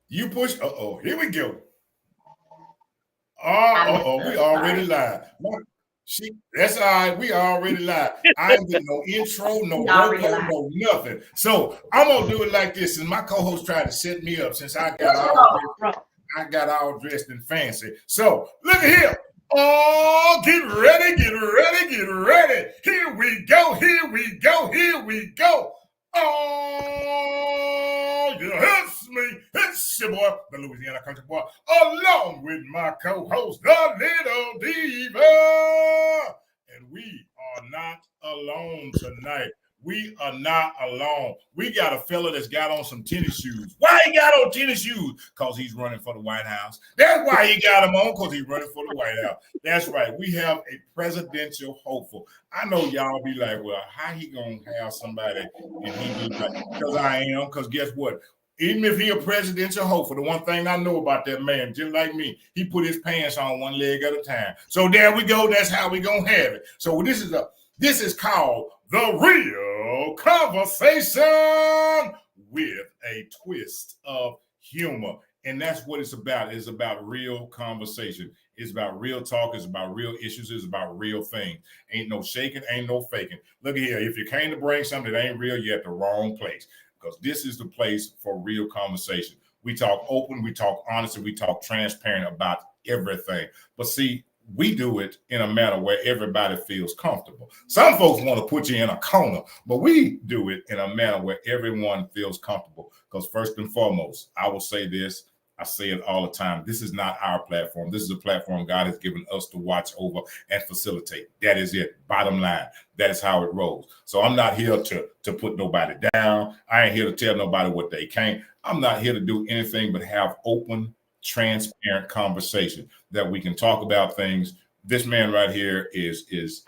You push. Here we go. I messed We up. already Sorry. live. That's all right. We already live. I ain't get no intro, no We already logo, live. no nothing. So I'm gonna do it like this. Since my co-host tried to set me up, since I got all dressed and fancy. So look at here. Oh, get ready, get ready, get ready. Here we go, here we go, here we go. Oh, yeah, it's me. It's your boy, the Louisiana Country Boy, along with my co-host, the Little Diva. And we are not alone tonight. We are not alone. We got a fella that's got on some tennis shoes. Why he got on tennis shoes? Because he's running for the White House. That's why he got them on, because he's running for the White House. That's right. We have a presidential hopeful. I know y'all be like, well, how he going to have somebody? And he be like, because I am. Because guess what? Even if he a presidential hopeful, the one thing I know about that man, just like me, he put his pants on one leg at a time. So there we go. That's how we going to have it. So this is called The Real Conversation with a twist of humor. And that's what it's about. It's about real conversation. It's about real talk. It's about real issues. It's about real things. Ain't no shaking, ain't no faking. Look at here. If you came to bring something that ain't real, you're at the wrong place. Because this is the place for real conversation. We talk open, we talk honest, and we talk transparent about everything. But see, we do it in a manner where everybody feels comfortable. Some folks want to put you in a corner, but we do it in a manner where everyone feels comfortable. Because first and foremost, I will say this, I say it all the time. This is not our platform. This is a platform God has given us to watch over and facilitate. That is it. Bottom line. That is how it rolls. So I'm not here to put nobody down. I ain't here to tell nobody what they can't. I'm not here to do anything but have open, transparent conversation that we can talk about things. This man right here is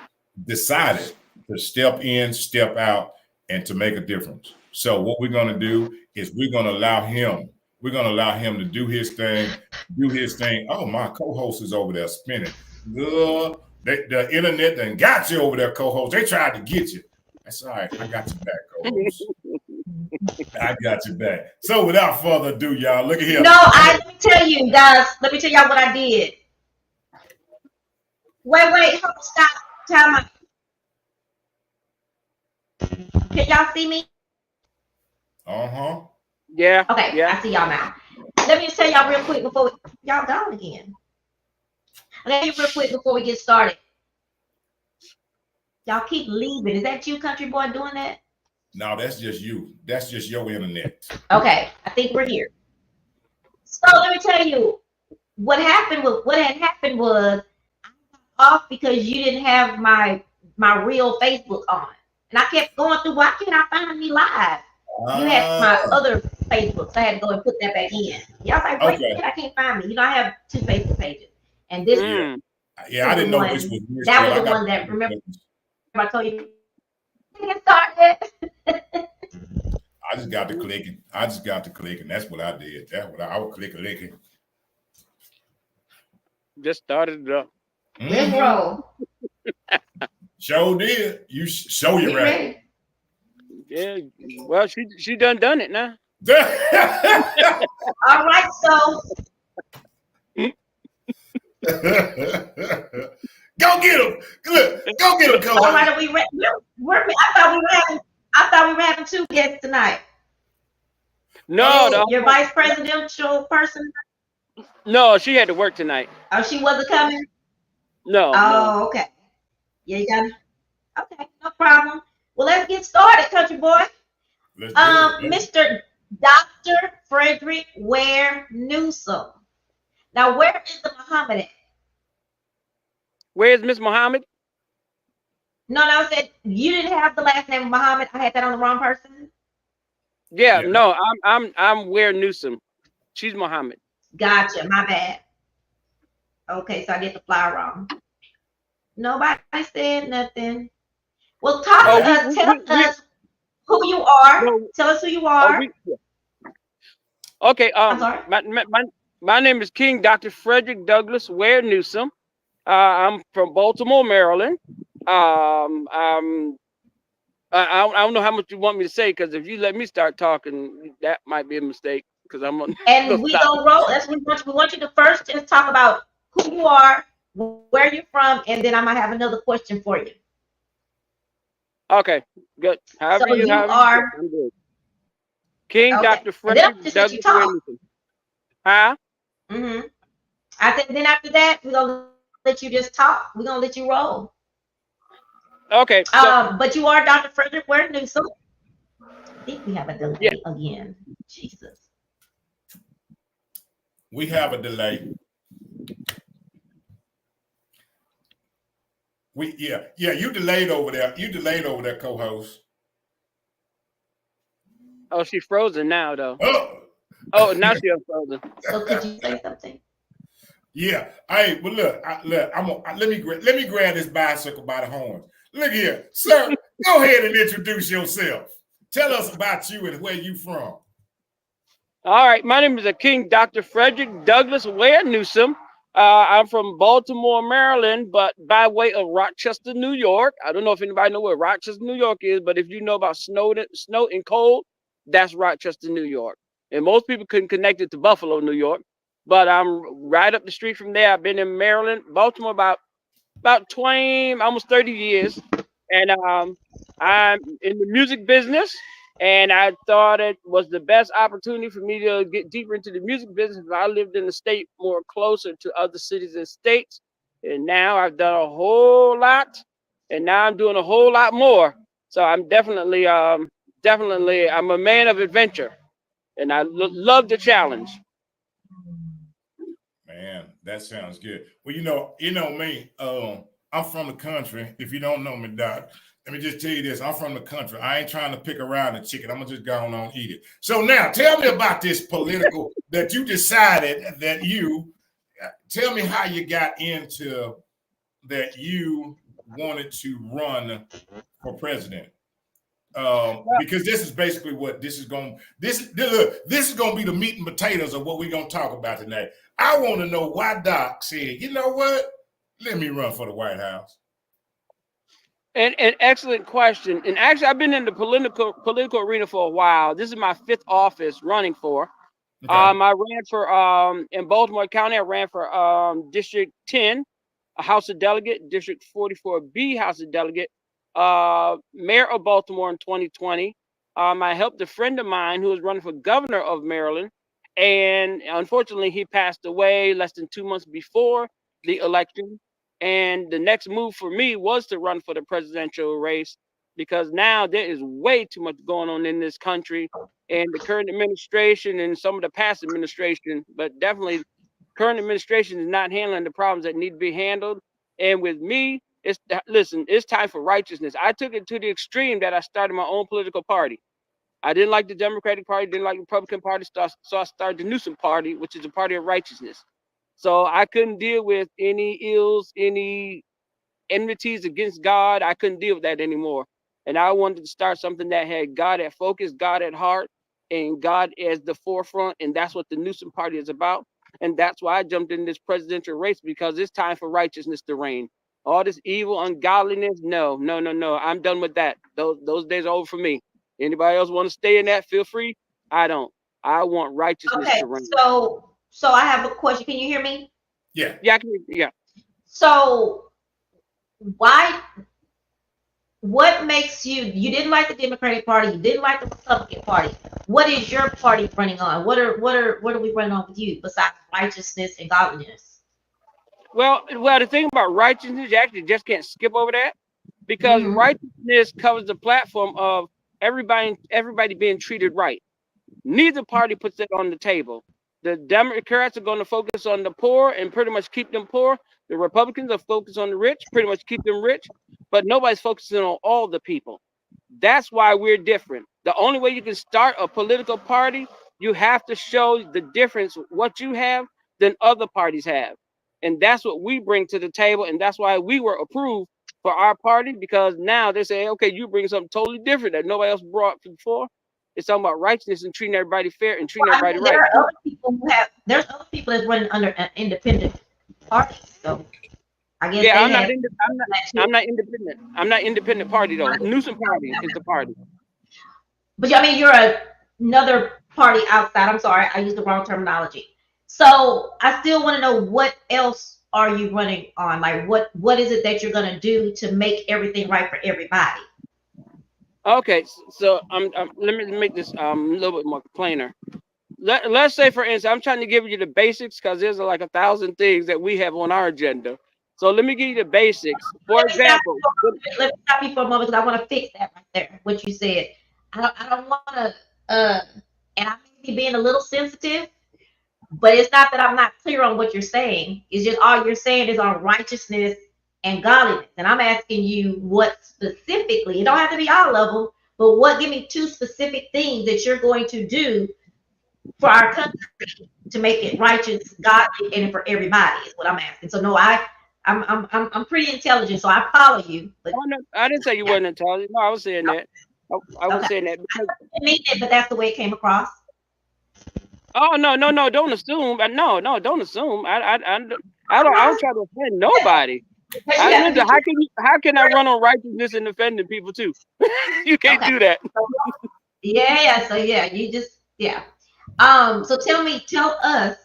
decided to step in, step out, and to make a difference. So what we're going to do is we're going to allow him to do his thing, Oh, my co-host is over there spinning. The internet done got you over there, co-host. They tried to get you. That's all right. I got you back, co-host. I got you back. So without further ado, y'all, look at here. No, let me tell you guys. Let me tell y'all what I did. Wait, hold, stop. Time out. Can y'all see me? Uh-huh. Yeah. Okay, yeah. I see y'all now. Let me just tell y'all real quick before y'all gone again. Let me real quick before we get started. Y'all keep leaving. Is that you, country boy, doing that? No, that's just you. That's just your internet. Okay, I think we're here. So let me tell you what happened. What had happened was I got off because you didn't have my real Facebook on, and I kept going through. Why can't I find me live? You had my other Facebook, so I had to go and put that back in. Y'all like, wait, okay. I can't find me. You know, I have 2 Facebook pages, and this. Yeah, I didn't know this was. That was the one that remember I told you. Get started. I just got to clicking. That's what I did. That's what I was clicking. Just started it up. Let's roll. Sure did. You show you right. Ready? Yeah. Well, she done it now. All right, so. Go get him! Look, go get him, All right, are we ready? I thought we were having 2 guests tonight. No, your vice presidential person. No, she had to work tonight. Oh, she wasn't coming. No. Oh, okay. Yeah, you got it. Okay, no problem. Well, let's get started, country boy. Mr. Dr. Frederick Ware-Newsome. Now, where is the Mohamed at? Where's Miss Mohamed? No, I said you didn't have the last name of Mohamed. I had that on the wrong person. Yeah. No, I'm Ware-Newsome. She's Mohamed. Gotcha. My bad. Okay, so I get the fly wrong. Nobody said nothing. Well, tell us who you are. Tell us who you are. Okay. I'm sorry. My name is King Dr. Frederick Douglass Ware-Newsome. I'm from Baltimore, Maryland. I don't know how much you want me to say, because if you let me start talking, that might be a mistake. because I'm on. And we gonna roll. That's what we want. We want you to first just talk about who you are, where you're from, and then I might have another question for you. Okay, good. However So you are. I'm good. King Okay. Dr. And then Frederick I'm just let you Douglass talk. Ware-Newsome. Huh? Mm-hmm. I think then after that we're gonna let you just talk. We're gonna let you roll. Okay. So But you are Dr. Frederick Ware-Newsome. I think we have a delay yeah. again. Jesus. We have a delay. You delayed over there. You delayed over there, co-host. Oh, she's frozen now, though. Oh, Oh, now she's frozen. So could you say something? yeah. Hey, but look, let me grab this bicycle by the horns. Look here, sir. Go ahead and introduce yourself. Tell us about you and where you from. All right, my name is King Dr. Frederick Douglass Ware-Newsome. I'm from Baltimore, Maryland, but by way of Rochester, New York. I don't know if anybody know where Rochester, New York is, but if you know about snow and cold, that's Rochester, New York. And most people couldn't connect it to Buffalo, New York, but I'm right up the street from there. I've been in Maryland, Baltimore about 20, almost 30 years, and I'm in the music business. And I thought it was the best opportunity for me to get deeper into the music business if I lived in the state more closer to other cities and states. And now I've done a whole lot, and now I'm doing a whole lot more. So I'm definitely I'm a man of adventure, and I love the challenge. Man, that sounds good. Well, you know me. I'm from the country. If you don't know me, Doc, let me just tell you this. I'm from the country. I ain't trying to pick around the chicken. I'm gonna just go on and eat it. So now, tell me about this political that you decided that you. Tell me how you got into that. You wanted to run for president. Because this is basically what this is going. This is going to be the meat and potatoes of what we're going to talk about tonight. I want to know why Doc said, you know what? Let me run for the White House. And an excellent question. And actually, I've been in the political arena for a while. This is my 5th office running for. Okay. I ran for in Baltimore County. I ran for District 10, a House of Delegate, District 44B House of Delegate, Mayor of Baltimore in 2020. I helped a friend of mine who was running for governor of Maryland, and unfortunately, he passed away less than 2 months before the election. And the next move for me was to run for the presidential race, because now there is way too much going on in this country, and the current administration and some of the past administration, but definitely current administration is not handling the problems that need to be handled. And with me, it's time for righteousness. I took it to the extreme that I started my own political party. I didn't like the Democratic Party, didn't like the Republican Party, so I started the Newsom Party, which is a party of righteousness. So I couldn't deal with any ills, any enmities against God. I couldn't deal with that anymore. And I wanted to start something that had God at focus, God at heart, and God as the forefront. And that's what the Newsom Party is about. And that's why I jumped in this presidential race, because it's time for righteousness to reign. All this evil, ungodliness, no. I'm done with that. Those days are over for me. Anybody else want to stay in that? Feel free. I don't. I want righteousness to reign. So I have a question. Can you hear me? Yeah. Yeah, I can, yeah. So what makes you didn't like the Democratic Party, you didn't like the Republican Party. What is your party running on? What are we running on with you besides righteousness and godliness? Well, the thing about righteousness, you actually just can't skip over that, because righteousness covers the platform of everybody being treated right. Neither party puts that on the table. The Democrats are going to focus on the poor and pretty much keep them poor. The Republicans are focused on the rich, pretty much keep them rich, but nobody's focusing on all the people. That's why we're different. The only way you can start a political party, you have to show the difference, what you have than other parties have. And that's what we bring to the table. And that's why we were approved for our party, because now they say, okay, you bring something totally different that nobody else brought before. It's talking about righteousness and treating everybody fair and treating everybody right. There's other people that's running under an independent party. So I guess I'm not independent. I'm not independent party though. Newsom Party is the party. But I mean, you're another party outside. I'm sorry, I used the wrong terminology. So I still want to know, what else are you running on? Like, what is it that you're gonna do to make everything right for everybody? Okay, so let me make this a little bit more plainer. Let's say, for instance, I'm trying to give you the basics because there's like 1,000 things that we have on our agenda. So let me give you the basics. For Let me stop example, you let me stop you for a moment, because I want to fix that right there. What you said. I don't want to. And I may be being a little sensitive, but it's not that I'm not clear on what you're saying. It's just all you're saying is on righteousness and godliness. And I'm asking you what specifically. It don't have to be all of them, but what? Give me two specific things that you're going to do for our country to make it righteous, godly, and for everybody. Is what I'm asking. So no, I'm pretty intelligent, so I follow you. But oh, no, I didn't say you yeah, weren't intelligent. No, I was saying that. I was okay. saying that I because didn't mean it, but that's the way it came across. oh no, don't assume. No, don't assume. I don't try to offend nobody. Because you have to Listen, be how can I run on righteousness and offending people too? You can't okay. do that. So, yeah. So yeah, you just yeah. So tell us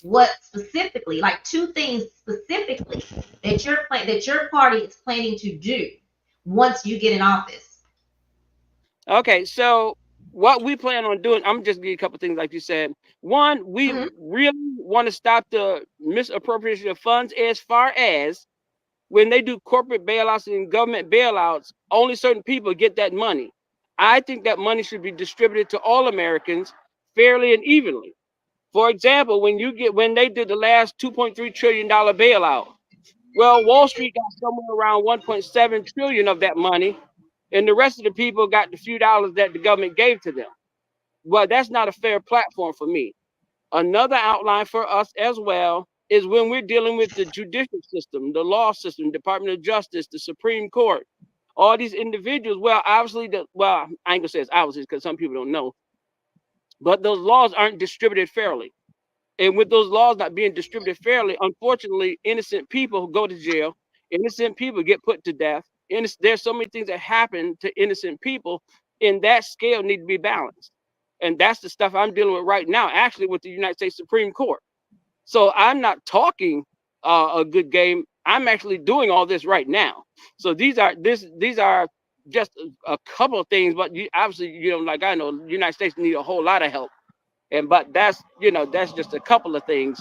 what specifically, like two things specifically that your party is planning to do once you get in office. Okay, so what we plan on doing, I'm just give you a couple things like you said. One, we Hmm. really want to stop the misappropriation of funds as far as when they do corporate bailouts and government bailouts, only certain people get that money. I think that money should be distributed to all Americans fairly and evenly. For example, when they did the last $2.3 trillion bailout, well, Wall Street got somewhere around 1.7 trillion of that money, and the rest of the people got the few dollars that the government gave to them. Well, that's not a fair platform for me. Another outline for us as well is when we're dealing with the judicial system, the law system, Department of Justice, the Supreme Court, all these individuals. Well, obviously, I ain't gonna say it's obviously because some people don't know, but those laws aren't distributed fairly. And with those laws not being distributed fairly, unfortunately, innocent people go to jail. Innocent people get put to death. There's so many things that happen to innocent people, and that scale need to be balanced. And that's the stuff I'm dealing with right now, actually, with the United States Supreme Court. So I'm not talking a good game. I'm actually doing all this right now. So these are just a couple of things, but obviously, like I know, the United States need a whole lot of help. But that's just a couple of things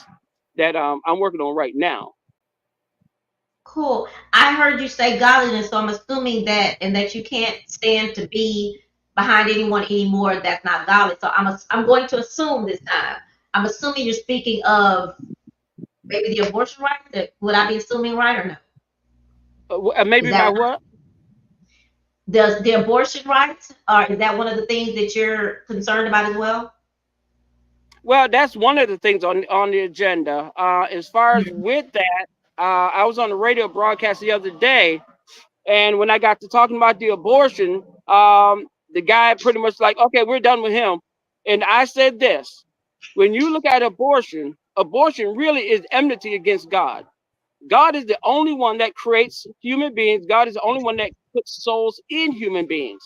that I'm working on right now. Cool. I heard you say godliness, so I'm assuming that, and that you can't stand to be behind anyone anymore that's not godly. So I'm going to assume this time. I'm assuming you're speaking of maybe the abortion rights. Would I be assuming right or no? Is Maybe my that what? the abortion rights? Or is that one of the things that you're concerned about as well? Well, that's one of the things on the agenda. As far as Mhm. with that, I was on the radio broadcast the other day, and when I got to talking about the abortion, the guy pretty much like, okay, we're done with him. And I said this: when you look at abortion really is enmity against God. God is the only one that creates human beings. God is the only one that puts souls in human beings.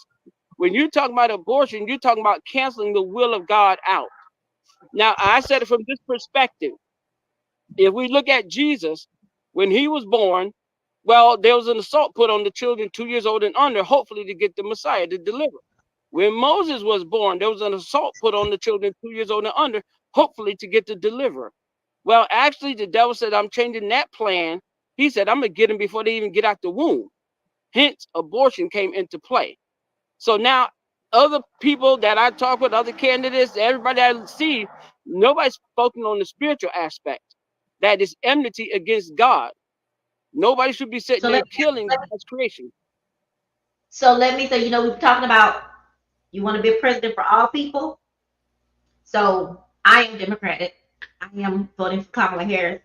When you talk about abortion, you're talking about canceling the will of God out. Now, I said it from this perspective. If we look at Jesus, when he was born, well, there was an assault put on the children 2 years old and under, hopefully to get the Messiah to deliver. When Moses was born, there was an assault put on the children 2 years old and under, hopefully to get the deliverer. Well, actually, the devil said, I'm changing that plan. He said, I'm going to get them before they even get out the womb. Hence, abortion came into play. So now, other people that I talk with, other candidates, everybody I see, nobody's focusing on the spiritual aspect. That is enmity against God. Nobody should be sitting So there killing God's creation. let me say, we're talking about you want to be a president for all people. So I am Democratic. I am voting for Kamala Harris.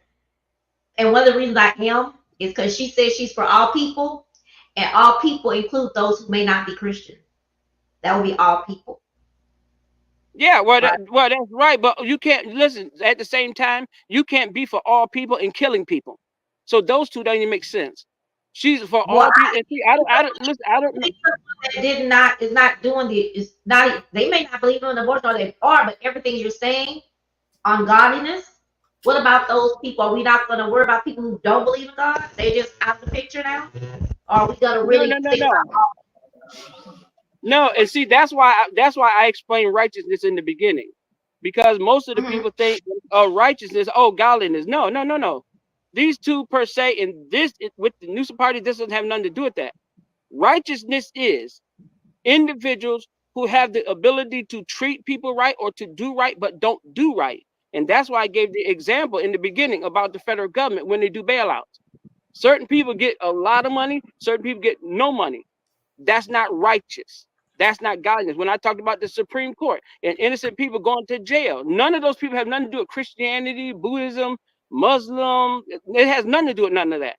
And one of the reasons I am is because she says she's for all people, and all people include those who may not be Christian. That would be all people. Yeah, Right. well, that's right. But you can't listen at the same time. You can't be for all people and killing people. So those two don't even make sense. She's for Well, all people. And see, I don't listen. I don't know. that is not doing is not. They may not believe in abortion, or they are, but everything you're saying on godliness. What about those people? Are we not going to worry about people who don't believe in God? They just out of the picture now. Or are we going to No, really no, no, think no. about? No, and see, that's why I explained righteousness in the beginning, because most of the Mhm. people think, oh, righteousness, oh, godliness. No, no, no, no. These two per se, and with the Newsom party, this doesn't have nothing to do with that. Righteousness is individuals who have the ability to treat people right or to do right, but don't do right. And that's why I gave the example in the beginning about the federal government when they do bailouts. Certain people get a lot of money, certain people get no money. That's not righteous. That's not godliness. When I talked about the Supreme Court and innocent people going to jail, none of those people have nothing to do with Christianity, Buddhism, Muslim. It has nothing to do with none of that.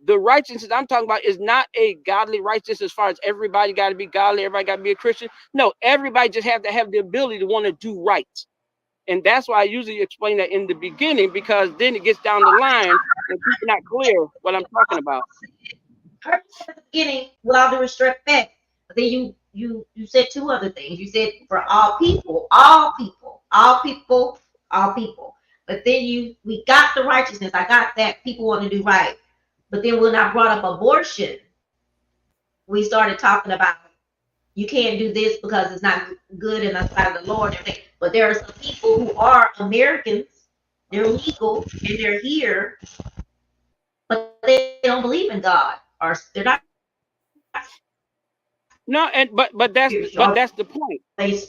The righteousness I'm talking about is not a godly righteousness as far as everybody got to be godly, everybody got to be a Christian. No, everybody just have to have the ability to want to do right. And that's why I usually explain that in the beginning, because then it gets down the line and people not clear what I'm talking about. At the beginning, with all due respect, but then you said two other things. You said for all people, all people, all people, all people. But then we got the righteousness. I got that people want to do right. But then when I brought up abortion, we started talking about you can't do this because it's not good in the sight of the Lord. But there are some people who are Americans, they're legal and they're here, but they don't believe in God, or they're not No, and but spiritual, that's the point. they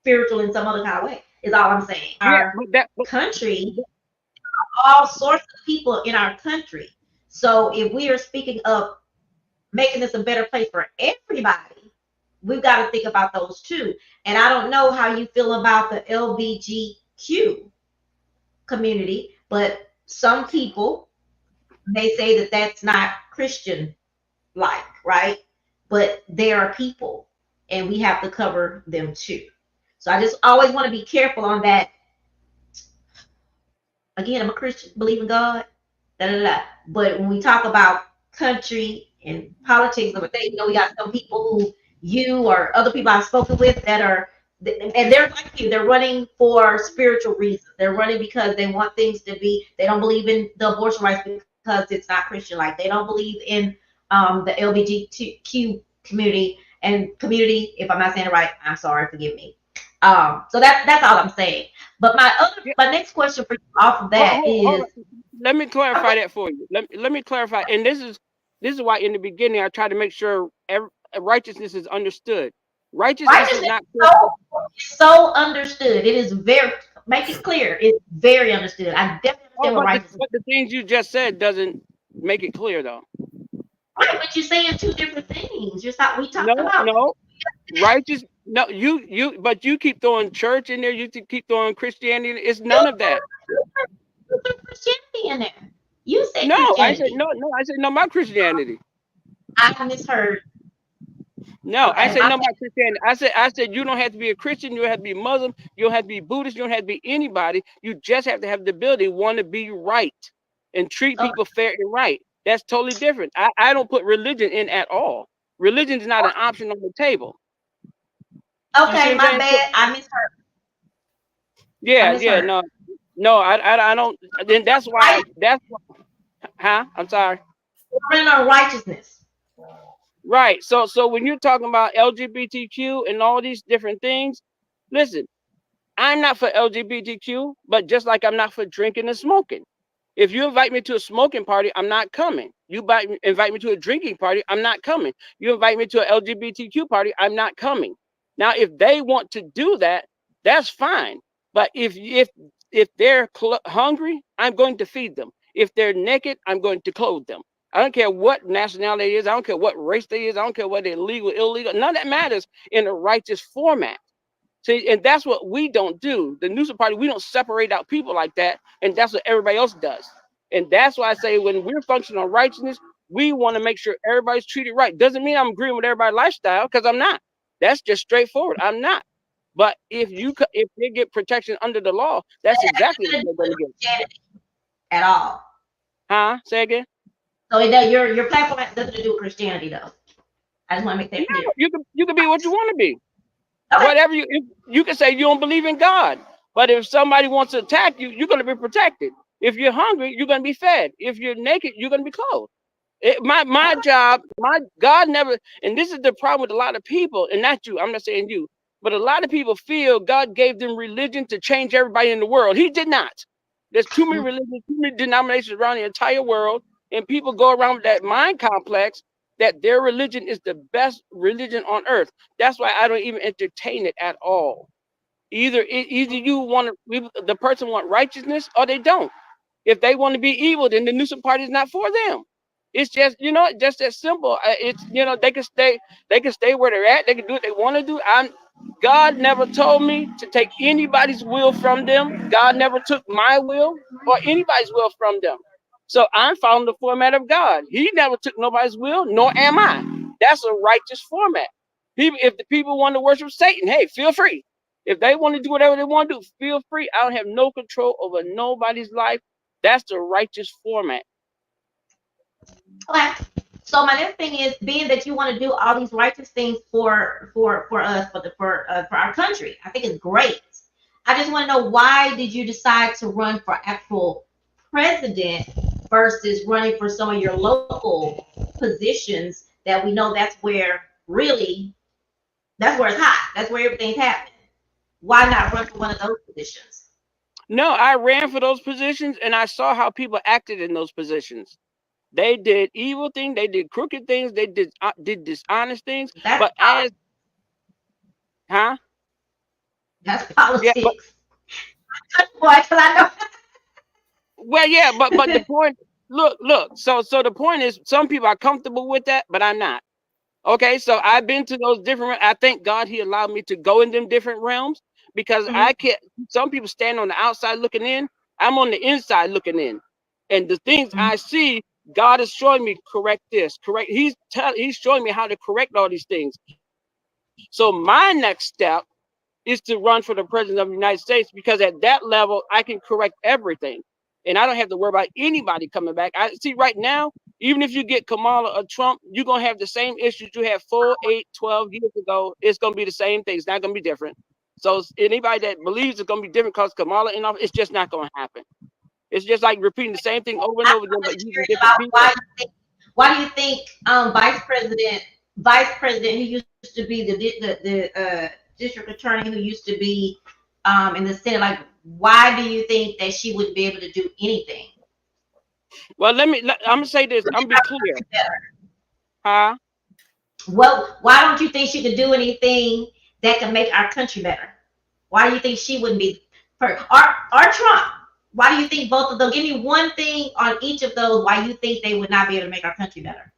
spiritual in some other kind of way, is all I'm saying. Yeah, Our but that country, all sorts of people in our country. So if we are speaking of making this a better place for everybody, we've got to think about those too. And I don't know how you feel about the LBGQ community, but some people may say that that's not Christian like, right? But they are people and we have to cover them too. So I just always want to be careful on that. Again, I'm a Christian, believe in God, da, da, da. But when we talk about country and politics, we got some people who you or other people I've spoken with that are, and they're like you, they're running for spiritual reasons. They're running because they want things to be, they don't believe in the abortion rights because it's not Christian like. They don't believe in the LGBTQ community if I'm not saying it right, I'm sorry, forgive me. So that's all I'm saying. But my next question for you off of that hold is, on. Let me clarify that for you. Let me clarify. And this is why in the beginning I try to make sure righteousness is understood. Righteousness is righteousness not is so understood. It is very, make it clear. It's very understood. I definitely oh, understand what righteousness is. but the things you just said doesn't make it clear though. Right, but you're saying two different things. Just like we talked No, about. no. Righteous no, but you keep throwing church in there, you keep throwing Christianity. It's none of that. You put Christianity in there. You said No, I said Christianity. no, I said no my Christianity. I misheard. No, I Okay, said my no my Christianity. I said you don't have to be a Christian, you don't have to be Muslim, you don't have to be Buddhist, you don't have to be anybody. You just have to have the ability to want to be right and treat okay, people fair and right. That's totally different. I don't put religion in at all. Religion is not an option on the table. You see what okay, I'm my saying? So, bad. I misheard. I yeah, misheard. no, I don't. Then that's why, huh? I'm sorry. We're in our righteousness. Right. So when you're talking about LGBTQ and all these different things, listen, I'm not for LGBTQ, but just like I'm not for drinking and smoking. If you invite me to a smoking party, I'm not coming. You invite me to a drinking party, I'm not coming. You invite me to an LGBTQ party, I'm not coming. Now, if they want to do that, that's fine. But if they're hungry, I'm going to feed them. If they're naked, I'm going to clothe them. I don't care what nationality is. I don't care what race they is. I don't care whether they're legal, illegal. None of that matters in a righteous format. See, and that's what we don't do. The Newsom party, we don't separate out people like that, and that's what everybody else does. And that's why I say when we're functioning on righteousness, we want to make sure everybody's treated right. Doesn't mean I'm agreeing with everybody's lifestyle, because I'm not. That's just straightforward. I'm not. But if they get protection under the law, that's exactly what they're going to get. Christianity at all. Huh? Say again. So it does, your platform has nothing to do with Christianity, though. I just want to make that clear. You can be what you want to be. Okay. Whatever you can say you don't believe in God, but if somebody wants to attack you, you're going to be protected. If you're hungry, you're going to be fed. If you're naked, you're going to be clothed. My job, my God never, and this is the problem with a lot of people, and not you, I'm not saying you, but a lot of people feel God gave them religion to change everybody in the world. He did not. There's too many religions, too many denominations around the entire world, and people go around with that mind complex that their religion is the best religion on earth. That's why I don't even entertain it at all. Either you want to, the person want righteousness, or they don't. If they want to be evil, then the Newsom party is not for them. It's just, just that simple. It's, they can stay where they're at. They can do what they want to do. God never told me to take anybody's will from them. God never took my will or anybody's will from them. So I'm following the format of God. He never took nobody's will, nor am I. That's a righteous format. If the people want to worship Satan, hey, feel free. If they want to do whatever they want to do, feel free. I don't have no control over nobody's life. That's the righteous format. Okay. So my next thing is, being that you want to do all these righteous things for us, for our country, I think it's great. I just want to know, why did you decide to run for actual president versus running for some of your local positions that we know that's where it's hot. That's where everything's happening. Why not run for one of those positions? No, I ran for those positions and I saw how people acted in those positions. They did evil things, they did crooked things, they did dishonest things. That's politics. That's politics. Yeah, boy, because I know. Well, yeah, but the point, look. So the point is, some people are comfortable with that, but I'm not. Okay, so I've been to those different. I thank God He allowed me to go in them different realms, because I can't. Some people stand on the outside looking in. I'm on the inside looking in, and the things I see, God is showing me, correct this, correct. He's showing me how to correct all these things. So my next step is to run for the president of the United States, because at that level I can correct everything, and I don't have to worry about anybody coming back. I see right now, even if you get Kamala or Trump, you're gonna have the same issues you had 4, 8, 12 years ago. It's gonna be the same thing. It's not gonna be different. So anybody that believes it's gonna be different because Kamala in office, it's just not gonna happen. It's just like repeating the same thing over and over again, but using different people. Why do you think vice president who used to be the district attorney, who used to be in the Senate, like, why do you think that she wouldn't be able to do anything? Well, I'm gonna say this. I'm gonna be clear. Well, why don't you think she could do anything that can make our country better? Why do you think she wouldn't be first? Or Trump? Why do you think both of them? Give me one thing on each of those why you think they would not be able to make our country better.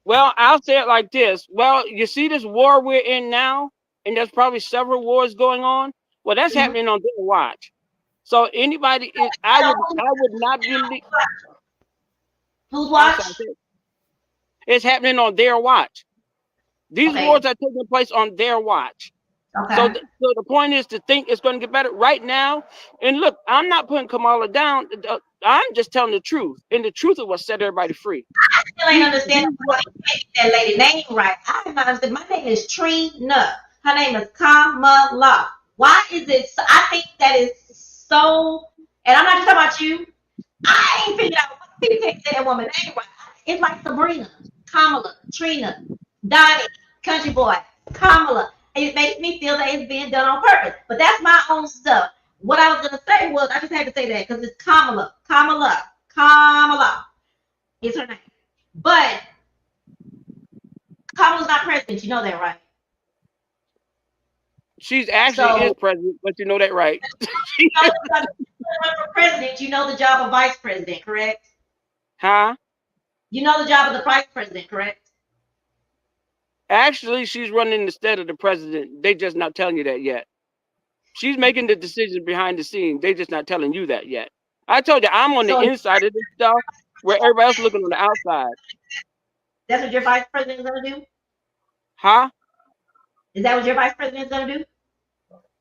Well, I'll say it like this. Well, you see this war we're in now, and there's probably several wars going on. Well, that's happening on their watch. So anybody, I would not believe. Whose watch? It's happening on their watch. These wars are taking place on their watch. Okay. So the point is to think it's going to get better right now. And look, I'm not putting Kamala down. I'm just telling the truth, and the truth is what set everybody free. I still ain't understanding why you can't get that lady name right. I am not understanding. My name is Trina. Her name is Kamala. Why is it? I think that is so. And I'm not just talking about you. I ain't figured out what people can't say that woman's name right. It's like Sabrina, Kamala, Trina, Donnie, Country Boy, Kamala. It makes me feel that it's being done on purpose. But that's my own stuff. What I was going to say was, I just had to say that because it's Kamala is her name. But Kamala's not president. You know that, right? She's actually is president, but you know that, right? You know the job of president. You know the job of vice president, correct? Huh? You know the job of the vice president, correct? Actually, she's running instead of the president. They just not telling you that yet. She's making the decisions behind the scenes. They just not telling you that yet. I told you, I'm on the inside of this stuff where everybody else looking on the outside. That's what your vice president is going to do? Huh? Is that what your vice president is going to do?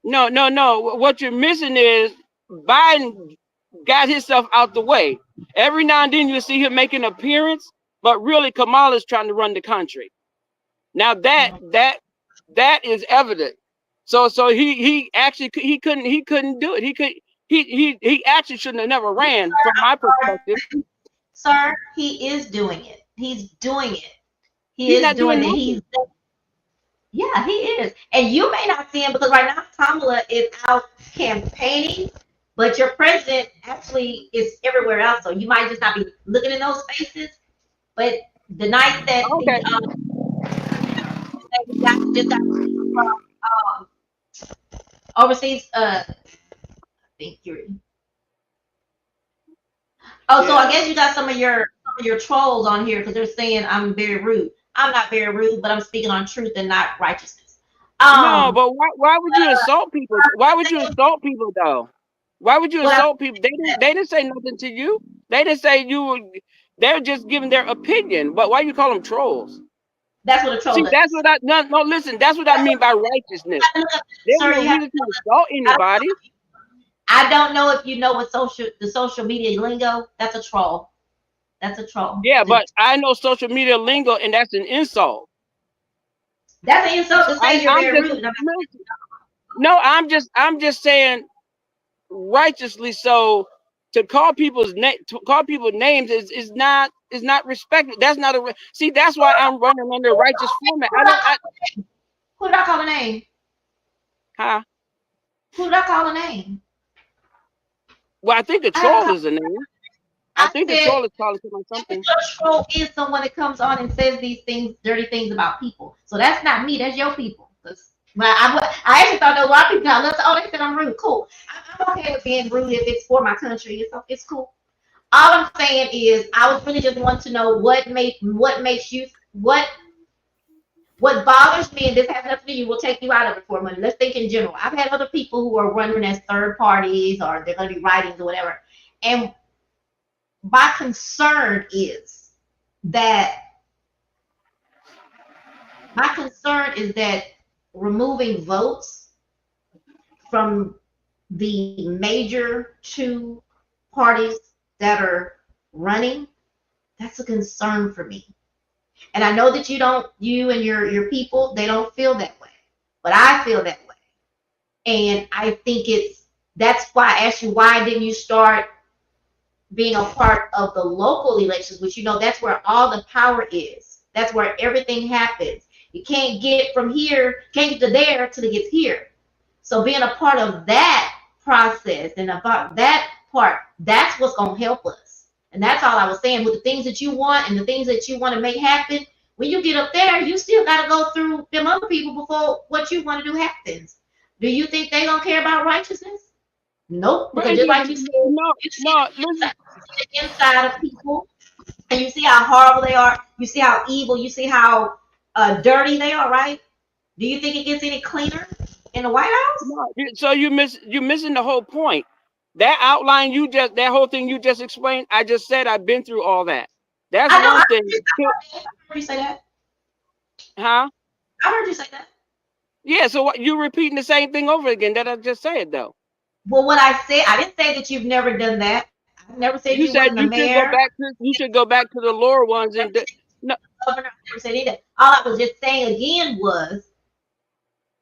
No. What you're missing is Biden got himself out the way. Every now and then you see him make an appearance, but really Kamala's trying to run the country. Now that is evident. So he actually couldn't do it. He actually shouldn't have never ran from my perspective. Sir, he is doing it. He's doing it. He's not doing it. Yeah, he is. And you may not see him because right now Kamala is out campaigning, but your president actually is everywhere else. So you might just not be looking in those faces. But the night that okay. just got from overseas, I think you're. Oh, so I guess you got some of your trolls on here because they're saying I'm very rude. I'm not very rude, but I'm speaking on truth and not righteousness. No, but why would you insult people? Why would you insult people though? Why would you insult people? They didn't say nothing to you. They didn't say you were. They're just giving their opinion. But why you call them trolls? That's what a troll is. That's what no. Listen, that's what I mean by righteousness. There's no reason to insult anybody. I don't know if you know what the social media lingo. That's a troll. That's a troll. Yeah, but I know social media lingo, and that's an insult. That's an insult to say you're very rude. No, I'm just saying righteously. So to call people's names is not respected. That's not a see. That's why I'm running under righteous format. Who did I call a name? Huh? Who did I call a name? Well, I think a troll is a name. I think a troll is calling something. A troll is someone that comes on and says these things, dirty things about people. So that's not me. That's your people. But I actually thought there were a lot of people now. Oh, they said I'm rude. Cool. I'm okay with being rude if it's for my country. It's cool. All I'm saying is I was really just want to know what bothers me, and this has nothing to do. You will take you out of it for a minute. Let's think in general. I've had other people who are running as third parties or they're going to be writings or whatever. And my concern is that removing votes from the major two parties that are running, that's a concern for me. And I know that you and your people, they don't feel that way, but I feel that way. And I think that's why I asked you, why didn't you start being a part of the local elections, which that's where all the power is. That's where everything happens. You can't get from here, can't get to there till it gets here. So being a part of that process and about that part, that's what's going to help us. And that's all I was saying. With the things that you want and the things that you want to make happen, when you get up there, you still got to go through them other people before what you want to do happens. Do you think they're going to care about righteousness? Nope. Because just like you said, you see the inside of people, and you see how horrible they are. You see how evil. You see how dirty they are, right? Do you think it gets any cleaner in the White House? No. So you're missing the whole point. That outline that whole thing you just explained, I just said I've been through all that. That's one thing. I heard you say that. Huh? I heard you say that. Yeah, so what, you're repeating the same thing over again that I just said, though. Well, what I said, I didn't say that you've never done that. I never said you said the mayor. You should go back to the lower ones and no. Governor, I never said either. All I was just saying again was,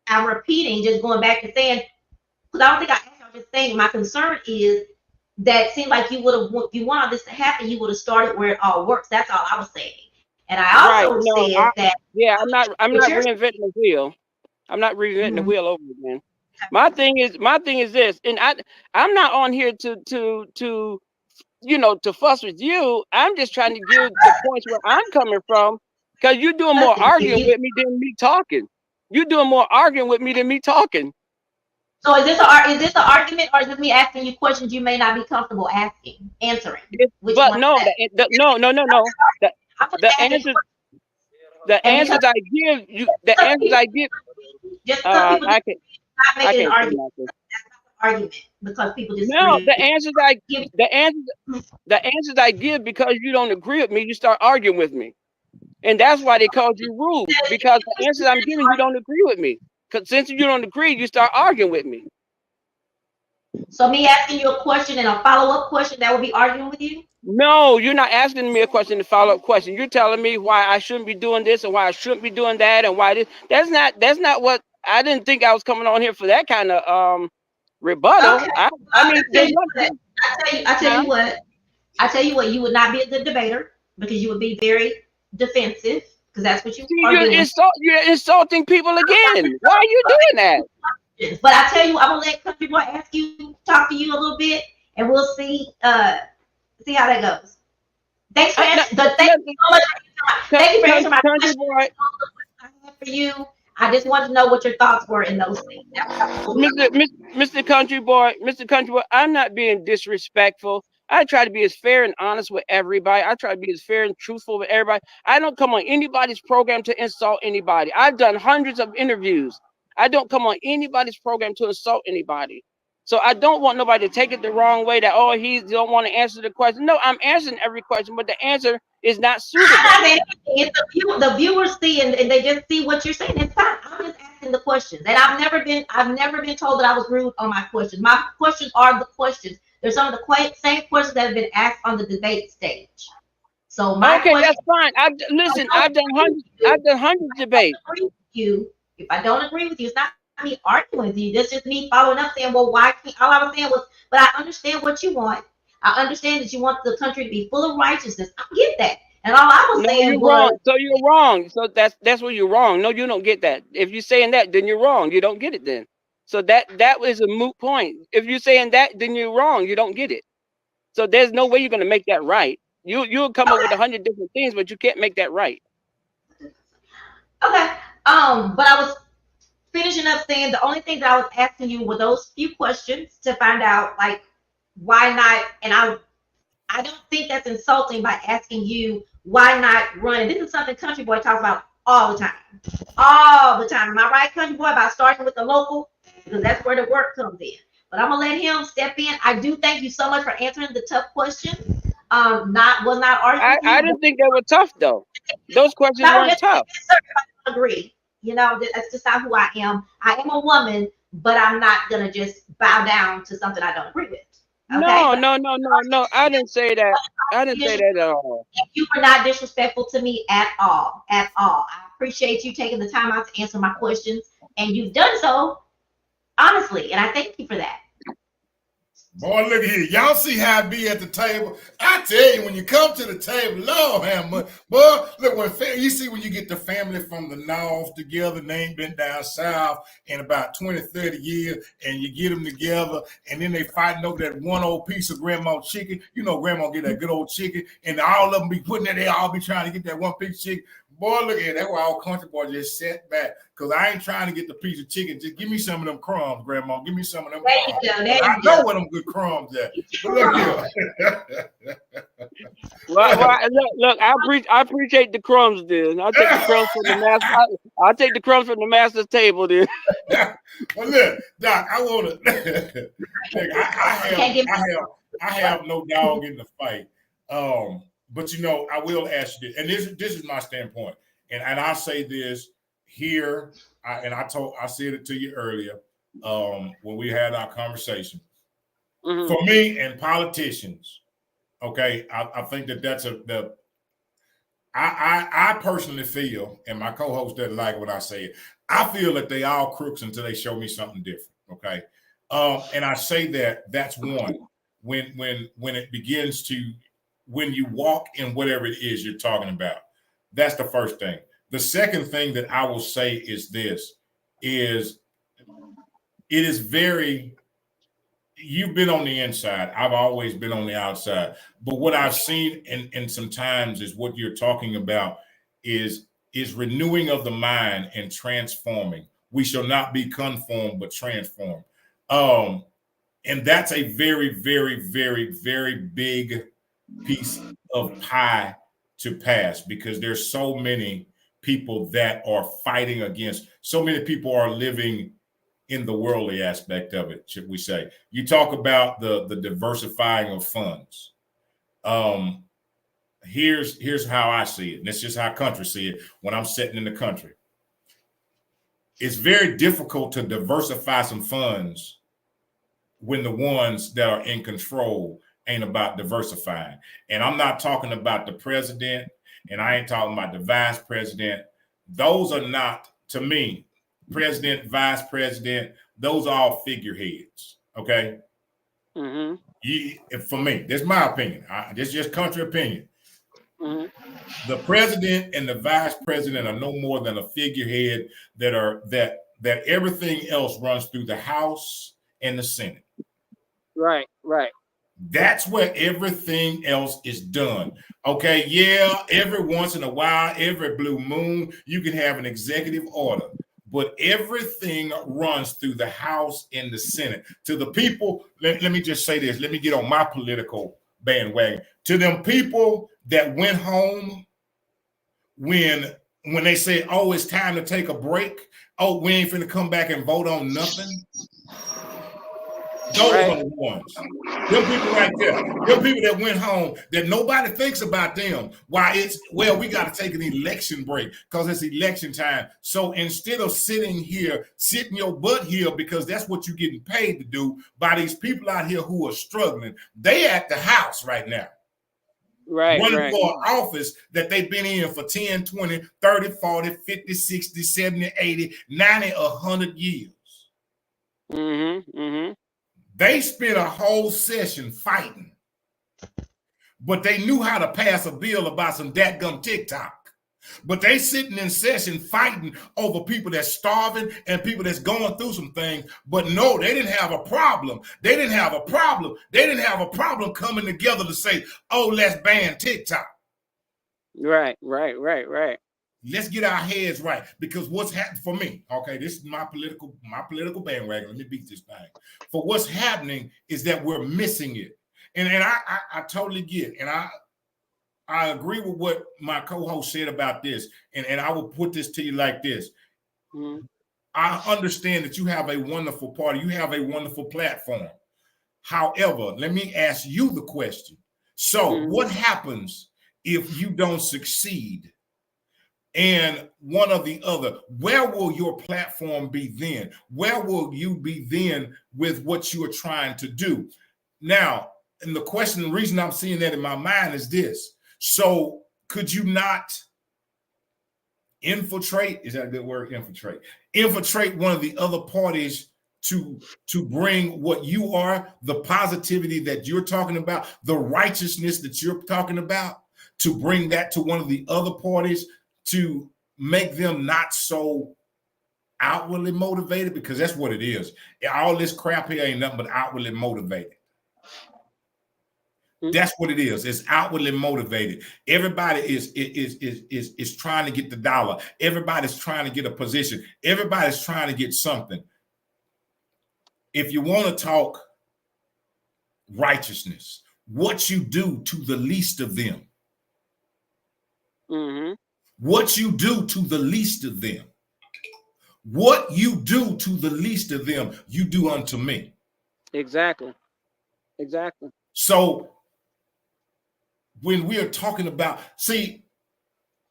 I'm repeating, just going back to saying, because I don't think I was just saying, my concern is that it seemed like you would have, if you want all this to happen, you would have started where it all works. That's all I was saying. And I also said that. Yeah, I'm not reinventing the wheel. I'm not reinventing the wheel over again. My thing is this, and I'm not on here to fuss with you. I'm just trying to give the points where I'm coming from, because you're doing more arguing with me than me talking. You're doing more arguing with me than me talking. So is this an argument, or is this me asking you questions you may not be comfortable answering? But no. The answers I give you, the answers I give. Just I can't make it an argument. That's not an argument, because people just the answers I give, because you don't agree with me, you start arguing with me, and that's why they called you rude, because the answers I'm giving you don't agree with me. Because since you don't agree, you start arguing with me. So me asking you a question and a follow-up question, that would be arguing with you? No, you're not asking me a question, to follow up question. You're telling me why I shouldn't be doing this and why I shouldn't be doing that and why this. That's not what I didn't think I was coming on here for, that kind of rebuttal. Okay. I mean, tell there's you what. nothing. Huh? I tell you what, you would not be a good debater because you would be very defensive because that's what you See, are doing. you're insulting people again. Why are you doing that? But I tell you, I'm gonna let Country Boy talk to you a little bit, and we'll see how that goes. Thanks for answering. Thank you so much. Thank you for answering my Country question. boy, I have for you. I just wanted to know what your thoughts were in those things. Mr. Country Boy, I'm not being disrespectful. I try to be as fair and honest with everybody. I try to be as fair and truthful with everybody. I don't come on anybody's program to insult anybody. I've done hundreds of interviews. I don't come on anybody's program to insult anybody. So I don't want nobody to take it the wrong way that, oh, he don't want to answer the question. No, I'm answering every question, but the answer is not suitable. It's the viewers see and they just see what you're saying. It's fine. I'm just asking the questions. And I've never been told that I was rude on my questions. My questions are the questions. They're some of the same questions that have been asked on the debate stage. So okay, that's fine. I've done hundreds of debates. If I don't agree with you, it's not me arguing with you. That's just me following up saying, well, why can't, all I was saying was, but I understand what you want. I understand that you want the country to be full of righteousness. I get that. And all I was saying you're was wrong. So you're wrong. So that's where you're wrong. No, you don't get that. If you're saying that, then you're wrong. You don't get it then. So that was a moot point. If you're saying that, then you're wrong. You don't get it. So there's no way you're gonna make that right. You'll come up with 100 different things, but you can't make that right. okay. But I was finishing up saying the only thing that I was asking you were those few questions to find out like why not, and I don't think that's insulting by asking you why not run. This is something Country Boy talks about all the time. All the time. Am I right, Country Boy, about starting with the local? Because that's where the work comes in. But I'm gonna let him step in. I do thank you so much for answering the tough questions. Was not arguing. I didn't think they were tough though. Those questions weren't tough. I agree. You know, that's just not who I am. I am a woman, but I'm not gonna just bow down to something I don't agree with. Okay? No. I didn't say that. I didn't say that at all. You were not disrespectful to me at all. At all. I appreciate you taking the time out to answer my questions, and you've done so honestly, and I thank you for that. Boy, look here. Y'all see how I be at the table? I tell you, when you come to the table, Lord have mercy. Boy, look, you see when you get the family from the north together, and they ain't been down south in about 20, 30 years, and you get them together, and then they fighting over that one old piece of grandma chicken. You know, grandma get that good old chicken, and all of them be putting it, they all be trying to get that one piece of chicken. Boy, look at that. That's why all Country Boy just sat back. Because I ain't trying to get the piece of chicken. Just give me some of them crumbs, Grandma. Give me some of them crumbs. I know where them good crumbs at. But look here. Look, I appreciate the crumbs, dude. I'll take the crumbs from the master. I'll take the crumbs from the master's table, dude. Well, look, Doc, I want to. I have no dog in the fight. But you know, I will ask you this, and this is my standpoint, and I say this here, I said it to you earlier when we had our conversation. Mm-hmm. For me and politicians, okay, I think that's I personally feel, and my co-host doesn't like when I say it, I feel that they all crooks until they show me something different, okay, and I say that's one when it begins to. When you walk in whatever it is you're talking about, that's the first thing. The second thing that I will say is this: it is very. You've been on the inside. I've always been on the outside. But what I've seen, and sometimes is what you're talking about is renewing of the mind and transforming. We shall not be conformed, but transformed. And that's a very, very, very, very big piece of pie to pass because there's so many people that are fighting against, so many people are living in the worldly aspect of it, should we say. You talk about the diversifying of funds. Here's how I see it, and it's just how country see it when I'm sitting in the country. It's very difficult to diversify some funds when the ones that are in control ain't about diversifying. And I'm not talking about the president, and I ain't talking about the vice president. Those are not, to me, president, vice president, those are all figureheads, okay? For me, that's my opinion. This is just country opinion. The president and the vice president are no more than a figurehead that everything else runs through the House and the Senate. Right. That's where everything else is done. Okay, yeah, every once in a while, every blue moon, you can have an executive order, but everything runs through the House and the Senate. To the people, let me just say this. Let me get on my political bandwagon. To them people that went home when they say, oh, it's time to take a break. Oh, we ain't finna come back and vote on nothing. Those are the ones. Them people right there. Them people that went home that nobody thinks about them. Why we got to take an election break because it's election time. So instead of sitting your butt here because that's what you're getting paid to do by these people out here who are struggling, they at the House right now. Running for an office that they've been in for 10, 20, 30, 40, 50, 60, 70, 80, 90, 100 years. They spent a whole session fighting, but they knew how to pass a bill about some dadgum TikTok. But they sitting in session fighting over people that's starving and people that's going through some things. But no, they didn't have a problem. They didn't have a problem coming together to say, oh, let's ban TikTok. Right. Let's get our heads right, because what's happened for me, okay, this is my political bandwagon. Let me beat this thing. For what's happening is that we're missing it. And I totally get it. And I agree with what my co-host said about this. And I will put this to you like this. I understand that you have a wonderful party. You have a wonderful platform. However, let me ask you the question. So what happens if you don't succeed? And one or the other, where will your platform be then? Where will you be then with what you are trying to do? Now, and the reason I'm seeing that in my mind is this. So could you not infiltrate? Is that a good word? Infiltrate one of the other parties to bring what you are, the positivity that you're talking about, the righteousness that you're talking about, to bring that to one of the other parties, to make them not so outwardly motivated, because that's what it is. All this crap here ain't nothing but outwardly motivated. That's what it is. It's outwardly motivated. Everybody is trying to get the dollar. Everybody's trying to get a position. Everybody's trying to get something. If you want to talk righteousness, what you do to the least of them. What you do to the least of them. What you do to the least of them, you do unto me. Exactly. So when we are talking about,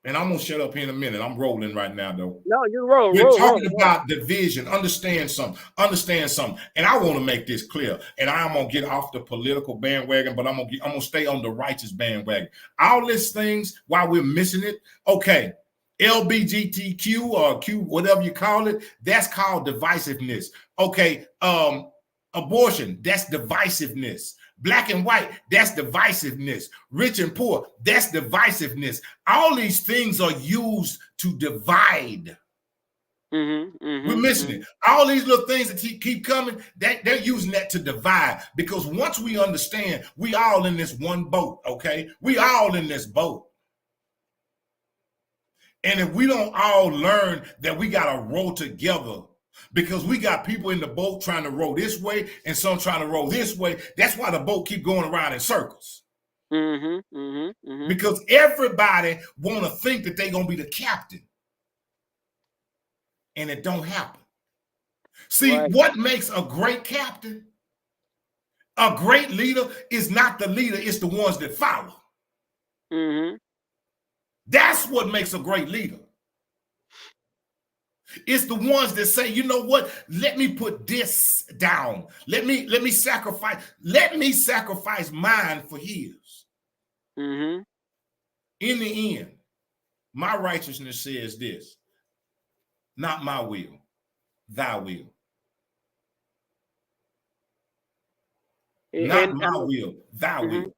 and I'm going to shut up here in a minute. I'm rolling right now, though. No, you're rolling. We're talking about division. Understand something. And I want to make this clear. And I'm going to get off the political bandwagon, but I'm going to stay on the righteous bandwagon. All these things, while we're missing it, okay, LBGTQ or Q, whatever you call it, that's called divisiveness. Okay, abortion, that's divisiveness. Black and white, that's divisiveness. Rich and poor, that's divisiveness. All these things are used to divide. We're missing it. All these little things that keep coming, they're using that to divide. Because once we understand, we all in this one boat, okay? We all in this boat. And if we don't all learn that we got to row together, because we got people in the boat trying to row this way and some trying to row this way. That's why the boat keep going around in circles. Because everybody want to think that they're going to be the captain. And it don't happen. See, what makes a great captain? A great leader is not the leader, it's the ones that follow. That's what makes a great leader. It's the ones that say, you know what? Let me put this down. Let me sacrifice. Let me sacrifice mine for his. Mm-hmm. In the end, my righteousness says this: not my will, thy will. Not my will, thy mm-hmm. will.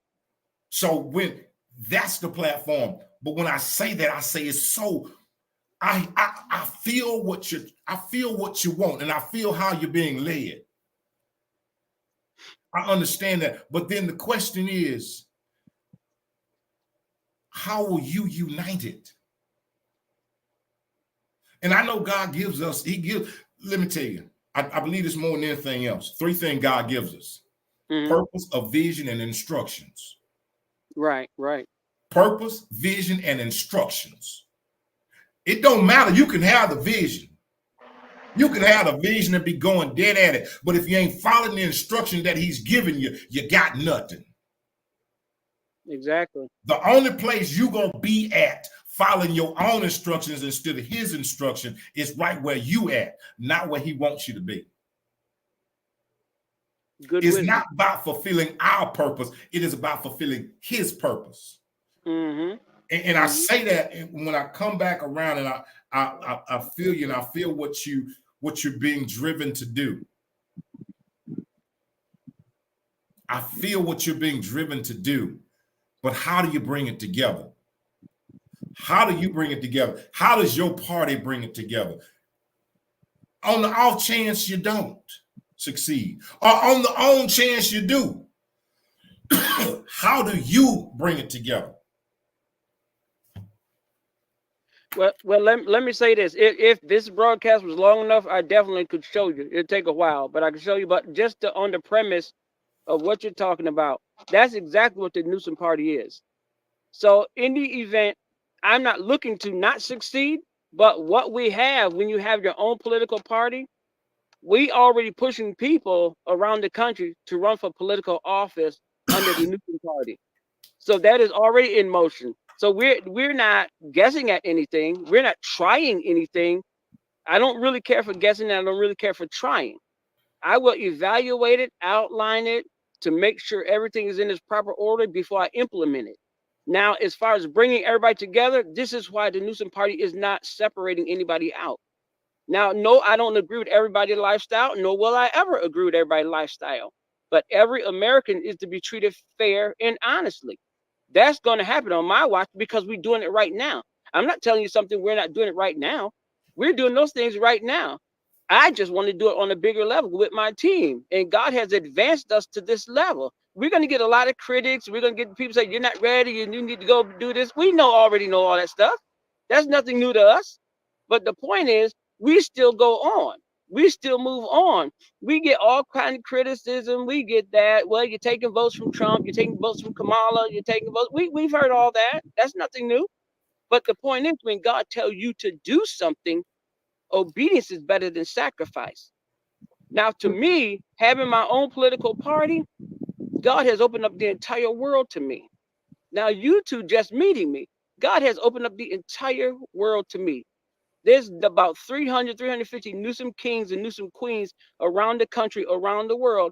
So when that's the platform, but when I say that, I say it's so. I feel what you want, and I feel how you're being led. I understand that, but then the question is, how will you unite it? And I know God gives us. Let me tell you, I believe it's more than anything else. 3 things God gives us: purpose, a vision, and instructions. Right, right. Purpose, vision, and instructions. It don't matter. You can have the vision. You can have the vision and be going dead at it. But if you ain't following the instruction that he's giving you, you got nothing. Exactly. The only place you're going to be at following your own instructions instead of his instruction is right where you at, not where he wants you to be. Good it's wisdom. not about fulfilling our purpose. It is about fulfilling his purpose. Mm-hmm. And I say that when I come back around, and I feel you, and I feel what you're being driven to do. I feel what you're being driven to do, but how do you bring it together? How do you bring it together? How does your party bring it together? On the off chance you don't succeed, or on the on chance you do, how do you bring it together? Well, let me say this. If this broadcast was long enough, I definitely could show you. It'd take a while, but I can show you. But just on the premise of what you're talking about, that's exactly what the Newsom party is. So in the event, I'm not looking to not succeed, but what we have when you have your own political party, we already pushing people around the country to run for political office under the Newsom party. So that is already in motion. So we're not guessing at anything. We're not trying anything. I don't really care for guessing, and I don't really care for trying. I will evaluate it, outline it to make sure everything is in its proper order before I implement it. Now, as far as bringing everybody together, this is why the Newsom party is not separating anybody out. Now, no, I don't agree with everybody's lifestyle, nor will I ever agree with everybody's lifestyle. But every American is to be treated fair and honestly. That's going to happen on my watch because we're doing it right now. I'm not telling you something we're not doing it right now. We're doing those things right now. I just want to do it on a bigger level with my team. And God has advanced us to this level. We're going to get a lot of critics. We're going to get people say, you're not ready. You need to go do this. We already know all that stuff. That's nothing new to us. But the point is, we still go on. We still move on. We get all kind of criticism. We get that. Well, you're taking votes from Trump. You're taking votes from Kamala. You're taking votes. We've heard all that. That's nothing new. But the point is, when God tells you to do something, obedience is better than sacrifice. Now, to me, having my own political party, God has opened up the entire world to me. Now, you two just meeting me, God has opened up the entire world to me. There's about 300, 350 Newsom kings and Newsom queens around the country, around the world.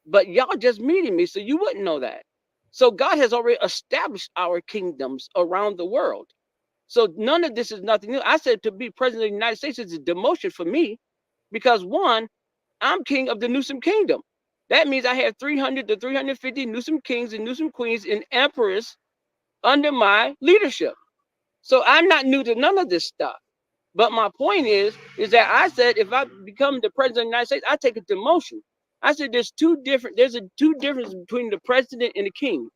But y'all just meeting me, so you wouldn't know that. So God has already established our kingdoms around the world. So none of this is nothing new. I said to be president of the United States is a demotion for me because one, I'm king of the Newsom kingdom. That means I have 300 to 350 Newsom kings and Newsom queens and emperors under my leadership. So I'm not new to none of this stuff. But my point is that I said if I become the president of the United States, I take a demotion. I said there's two differences between the president and the king.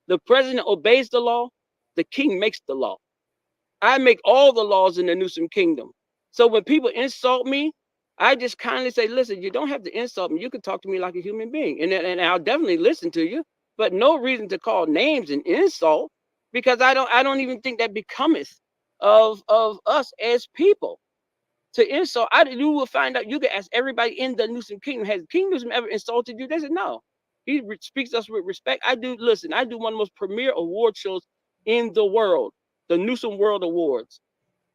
The president obeys the law, the king makes the law. I make all the laws in the Newsom kingdom. So when people insult me, I just kindly say, listen, you don't have to insult me. You can talk to me like a human being. And I'll definitely listen to you, but no reason to call names and insult because I don't even think that becometh of us as people to insult. You will find out. You can ask everybody in the Newsom kingdom, has King Newsom ever insulted you? They said no. He speaks to us with respect. I do one of the most premier award shows in the world, the Newsom World Awards.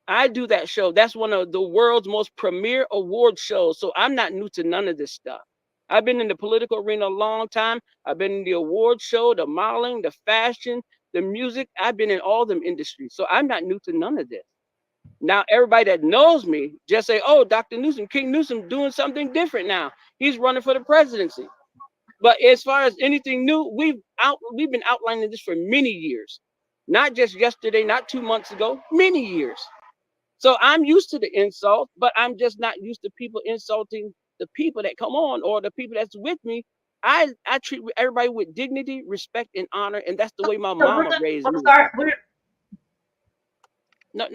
I do that show. That's one of the world's most premier award shows. So I'm not new to none of this stuff. I've been in the political arena a long time. I've been in the award show, the modeling, the fashion, the music. I've been in all them industries. So I'm not new to none of this. Now, everybody that knows me just say, oh, Dr. Newsom, King Newsom doing something different now. He's running for the presidency. But as far as anything new, we've been outlining this for many years. Not just yesterday, not 2 months ago, many years. So I'm used to the insult, but I'm just not used to people insulting the people that come on or the people that's with me. I treat everybody with dignity, respect, and honor, and that's the way my mama raised me.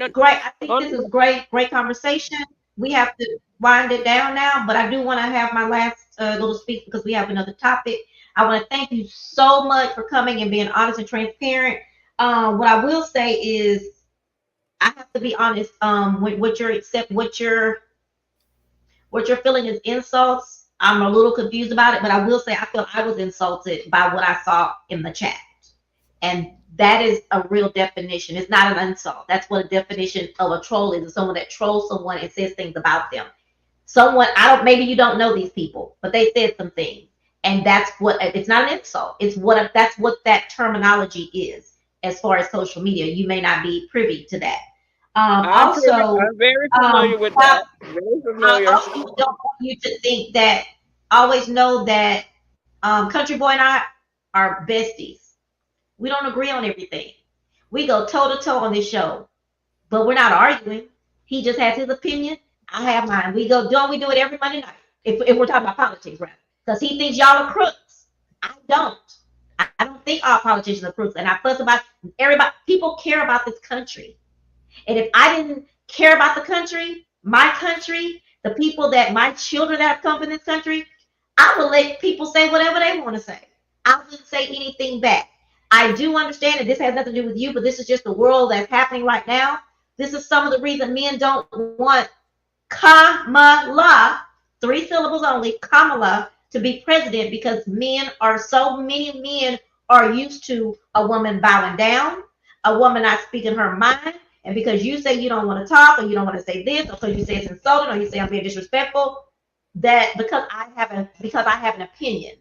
Great. I think this is great conversation. We have to wind it down now, but I do want to have my last little speech because we have another topic. I want to thank you so much for coming and being honest and transparent. What I will say is, I have to be honest. What you're feeling is insults. I'm a little confused about it, but I will say I feel I was insulted by what I saw in the chat, and that is a real definition. It's not an insult. That's what a definition of a troll is. Someone that trolls someone and says things about them. Maybe you don't know these people, but they said some things, and that's what. It's not an insult. That's what that terminology is as far as social media. You may not be privy to that. I'm very familiar with that. Very familiar. I also don't want you to think that. Always know that Country Boy and I are besties. We don't agree on everything. We go toe to toe on this show, but we're not arguing. He just has his opinion. I have mine. We do it every Monday night if we're talking about politics, right? Because he thinks y'all are crooks. I don't. I don't think all politicians are crooks, and I fuss about everybody. People care about this country. And if I didn't care about the country, my country, the people my children that have come from this country, I would let people say whatever they want to say. I wouldn't say anything back. I do understand that this has nothing to do with you, but this is just the world that's happening right now. This is some of the reason men don't want Kamala, 3 syllables only, Kamala, to be president, because so many men are used to a woman bowing down, a woman not speaking her mind. And because you say you don't want to talk, or you don't want to say this, or because you say it's insulting, or you say I'm being disrespectful, because I have an opinion,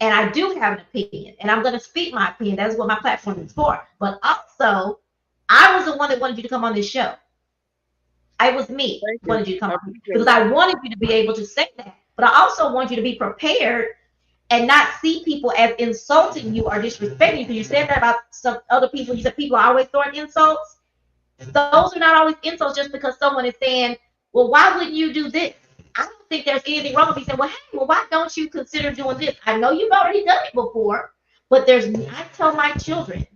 and I do have an opinion, and I'm going to speak my opinion. That's what my platform is for. But also, I was the one that wanted you to come on this show. It was me who wanted you to come on because I wanted you to be able to say that. But I also want you to be prepared and not see people as insulting you or disrespecting you, because you said that about some other people. You said people are always throwing insults. Those are not always insults just because someone is saying, well, why wouldn't you do this? I don't think there's anything wrong with me saying, well, why don't you consider doing this? I know you've already done it before, but I tell my children,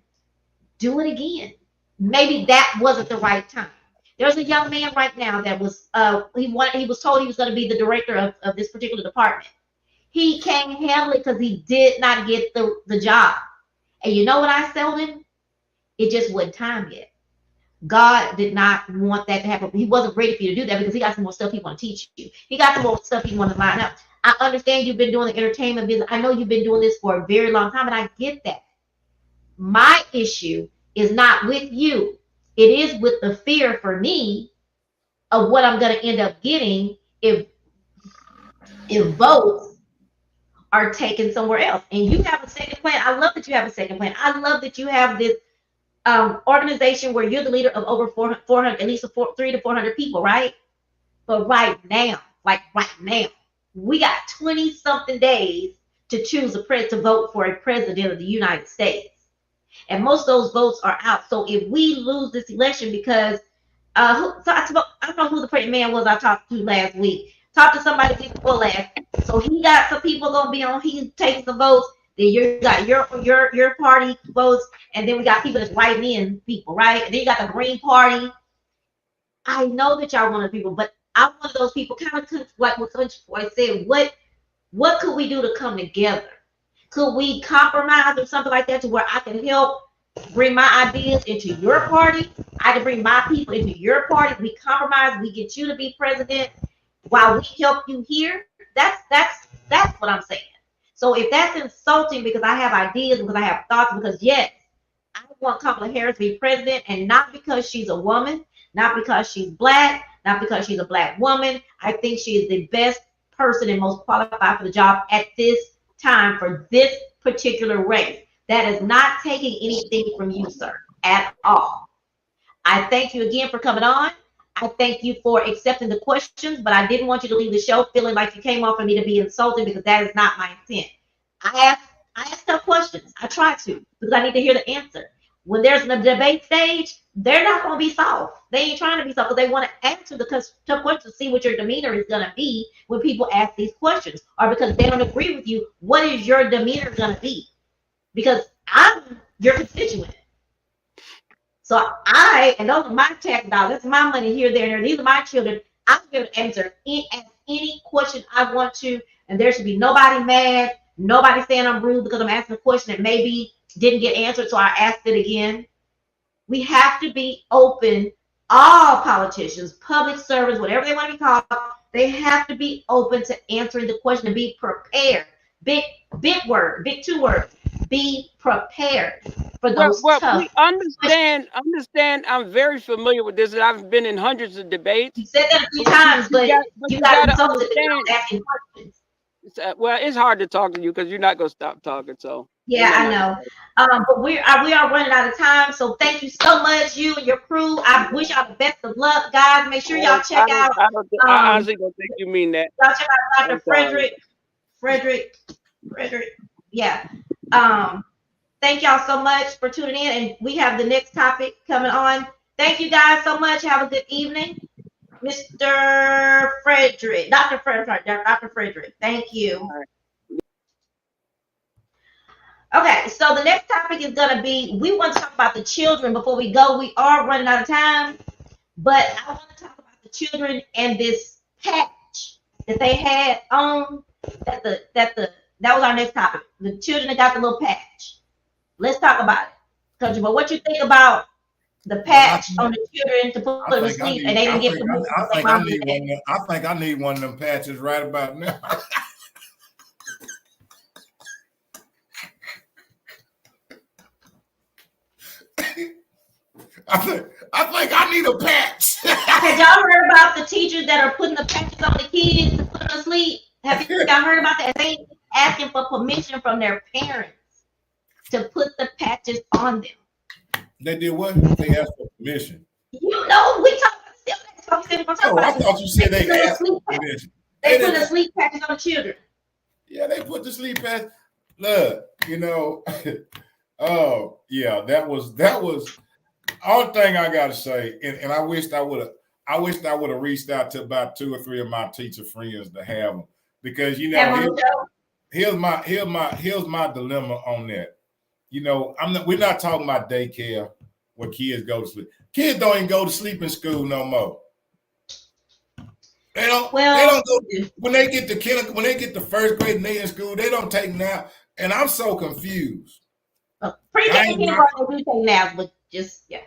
do it again. Maybe that wasn't the right time. There's a young man right now that was, he was told he was going to be the director of this particular department. He can't handle it because he did not get the job. And you know what I told him? It just wasn't time yet. God did not want that to happen. He wasn't ready for you to do that because he got some more stuff he want to teach you. He got some more stuff he want to line up. I understand you've been doing the entertainment business. I know you've been doing this for a very long time, and I get that. My issue is not with you. It is with the fear for me of what I'm going to end up getting if votes are taken somewhere else. And you have a second plan. I love that you have a second plan. I love that you have this organization where you're the leader of over 400, at least 300 to 400 people, right? But right now, we got 20 something days to choose to vote for a president of the United States. And most of those votes are out. So if we lose this election because, I don't know who the pregnant man was I talked to last week. Talked to somebody before last. So he got some people going to be on, he's taking some votes. Then you got your party votes, and then we got people that's writing in people, right? And then you got the Green Party. I know that y'all one of the people, but I'm one of those people, kind of like what Country Boy said. What could we do to come together? Could we compromise or something like that to where I can help bring my ideas into your party? I can bring my people into your party. We compromise. We get you to be president while we help you here. That's what I'm saying. So if that's insulting because I have ideas, because I have thoughts, because yes, I want Kamala Harris to be president, and not because she's a woman, not because she's black, not because she's a black woman. I think she is the best person and most qualified for the job at this time for this particular race. That is not taking anything from you, sir, at all. I thank you again for coming on. I thank you for accepting the questions, but I didn't want you to leave the show feeling like you came off of me to be insulting, because that is not my intent. I ask tough questions. I try to, because I need to hear the answer. When there's a debate stage, they're not going to be soft. They ain't trying to be soft, because they want to answer the tough questions to see what your demeanor is going to be when people ask these questions, or because they don't agree with you. What is your demeanor going to be? Because I'm your constituent. So and those are my tax dollars. That's my money here, there, and there. These are my children. I'm going to answer any question I want to, and there should be nobody mad, nobody saying I'm rude because I'm asking a question that maybe didn't get answered, so I asked it again. We have to be open. All politicians, public servants, whatever they want to be called, they have to be open to answering the question and be prepared. Big word, big 2 words. Be prepared for those tough. We understand. I'm very familiar with this. I've been in hundreds of debates. You said that a few times, but you got to understand. Asking questions. Well, it's hard to talk to you because you're not going to stop talking. So yeah, I know. But we are running out of time. So thank you so much, you and your crew. I wish y'all the best of luck, guys. Make sure y'all check out. I honestly don't think you mean that. Y'all check out Dr. Frederick. Yeah. Thank y'all so much for tuning in, and we have the next topic coming on. Thank you guys so much. Have a good evening, Mr. Frederick, Dr. Frederick. Thank you. Okay, so the next topic is going to be, we want to talk about the children before we go. We are running out of time, but I want to talk about the children and this patch that they had on that was our next topic. The children that got the little patch. Let's talk about it. Country, but what you think about the patch on the children to put them to sleep and they didn't get permission? I think I need one of them patches right about now. I think I need a patch. Have y'all heard about the teachers that are putting the patches on the kids to put them to sleep? Have y'all heard about that? They asking for permission from their parents to put the patches on them. They did what? They asked for permission. You know, we talk about I thought you said they asked for permission. They put the sleep patches on the children. Yeah, they put the sleep patch. Look, oh yeah, that was all thing I gotta say, and I wished I would have reached out to about 2 or 3 of my teacher friends to have them, because here's my dilemma on that. We're not talking about daycare where kids go to sleep. Kids don't even go to sleep in school no more. They don't go when they get to when they get to first grade and they in school, they don't take naps. And I'm so confused. Pre-K and kindergarten do take naps, but just yeah.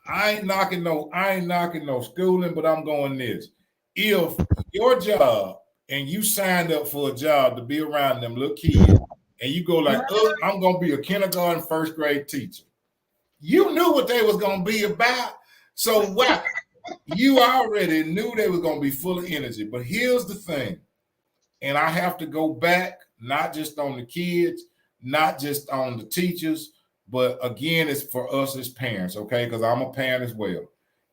I ain't knocking no schooling, but I'm going this. If your job and you signed up for a job to be around them little kids, and you go like, oh, I'm gonna be a kindergarten, first grade teacher. You knew what they was gonna be about. So what? You already knew they was gonna be full of energy. But here's the thing, and I have to go back, not just on the kids, not just on the teachers, but again, it's for us as parents, okay? Because I'm a parent as well.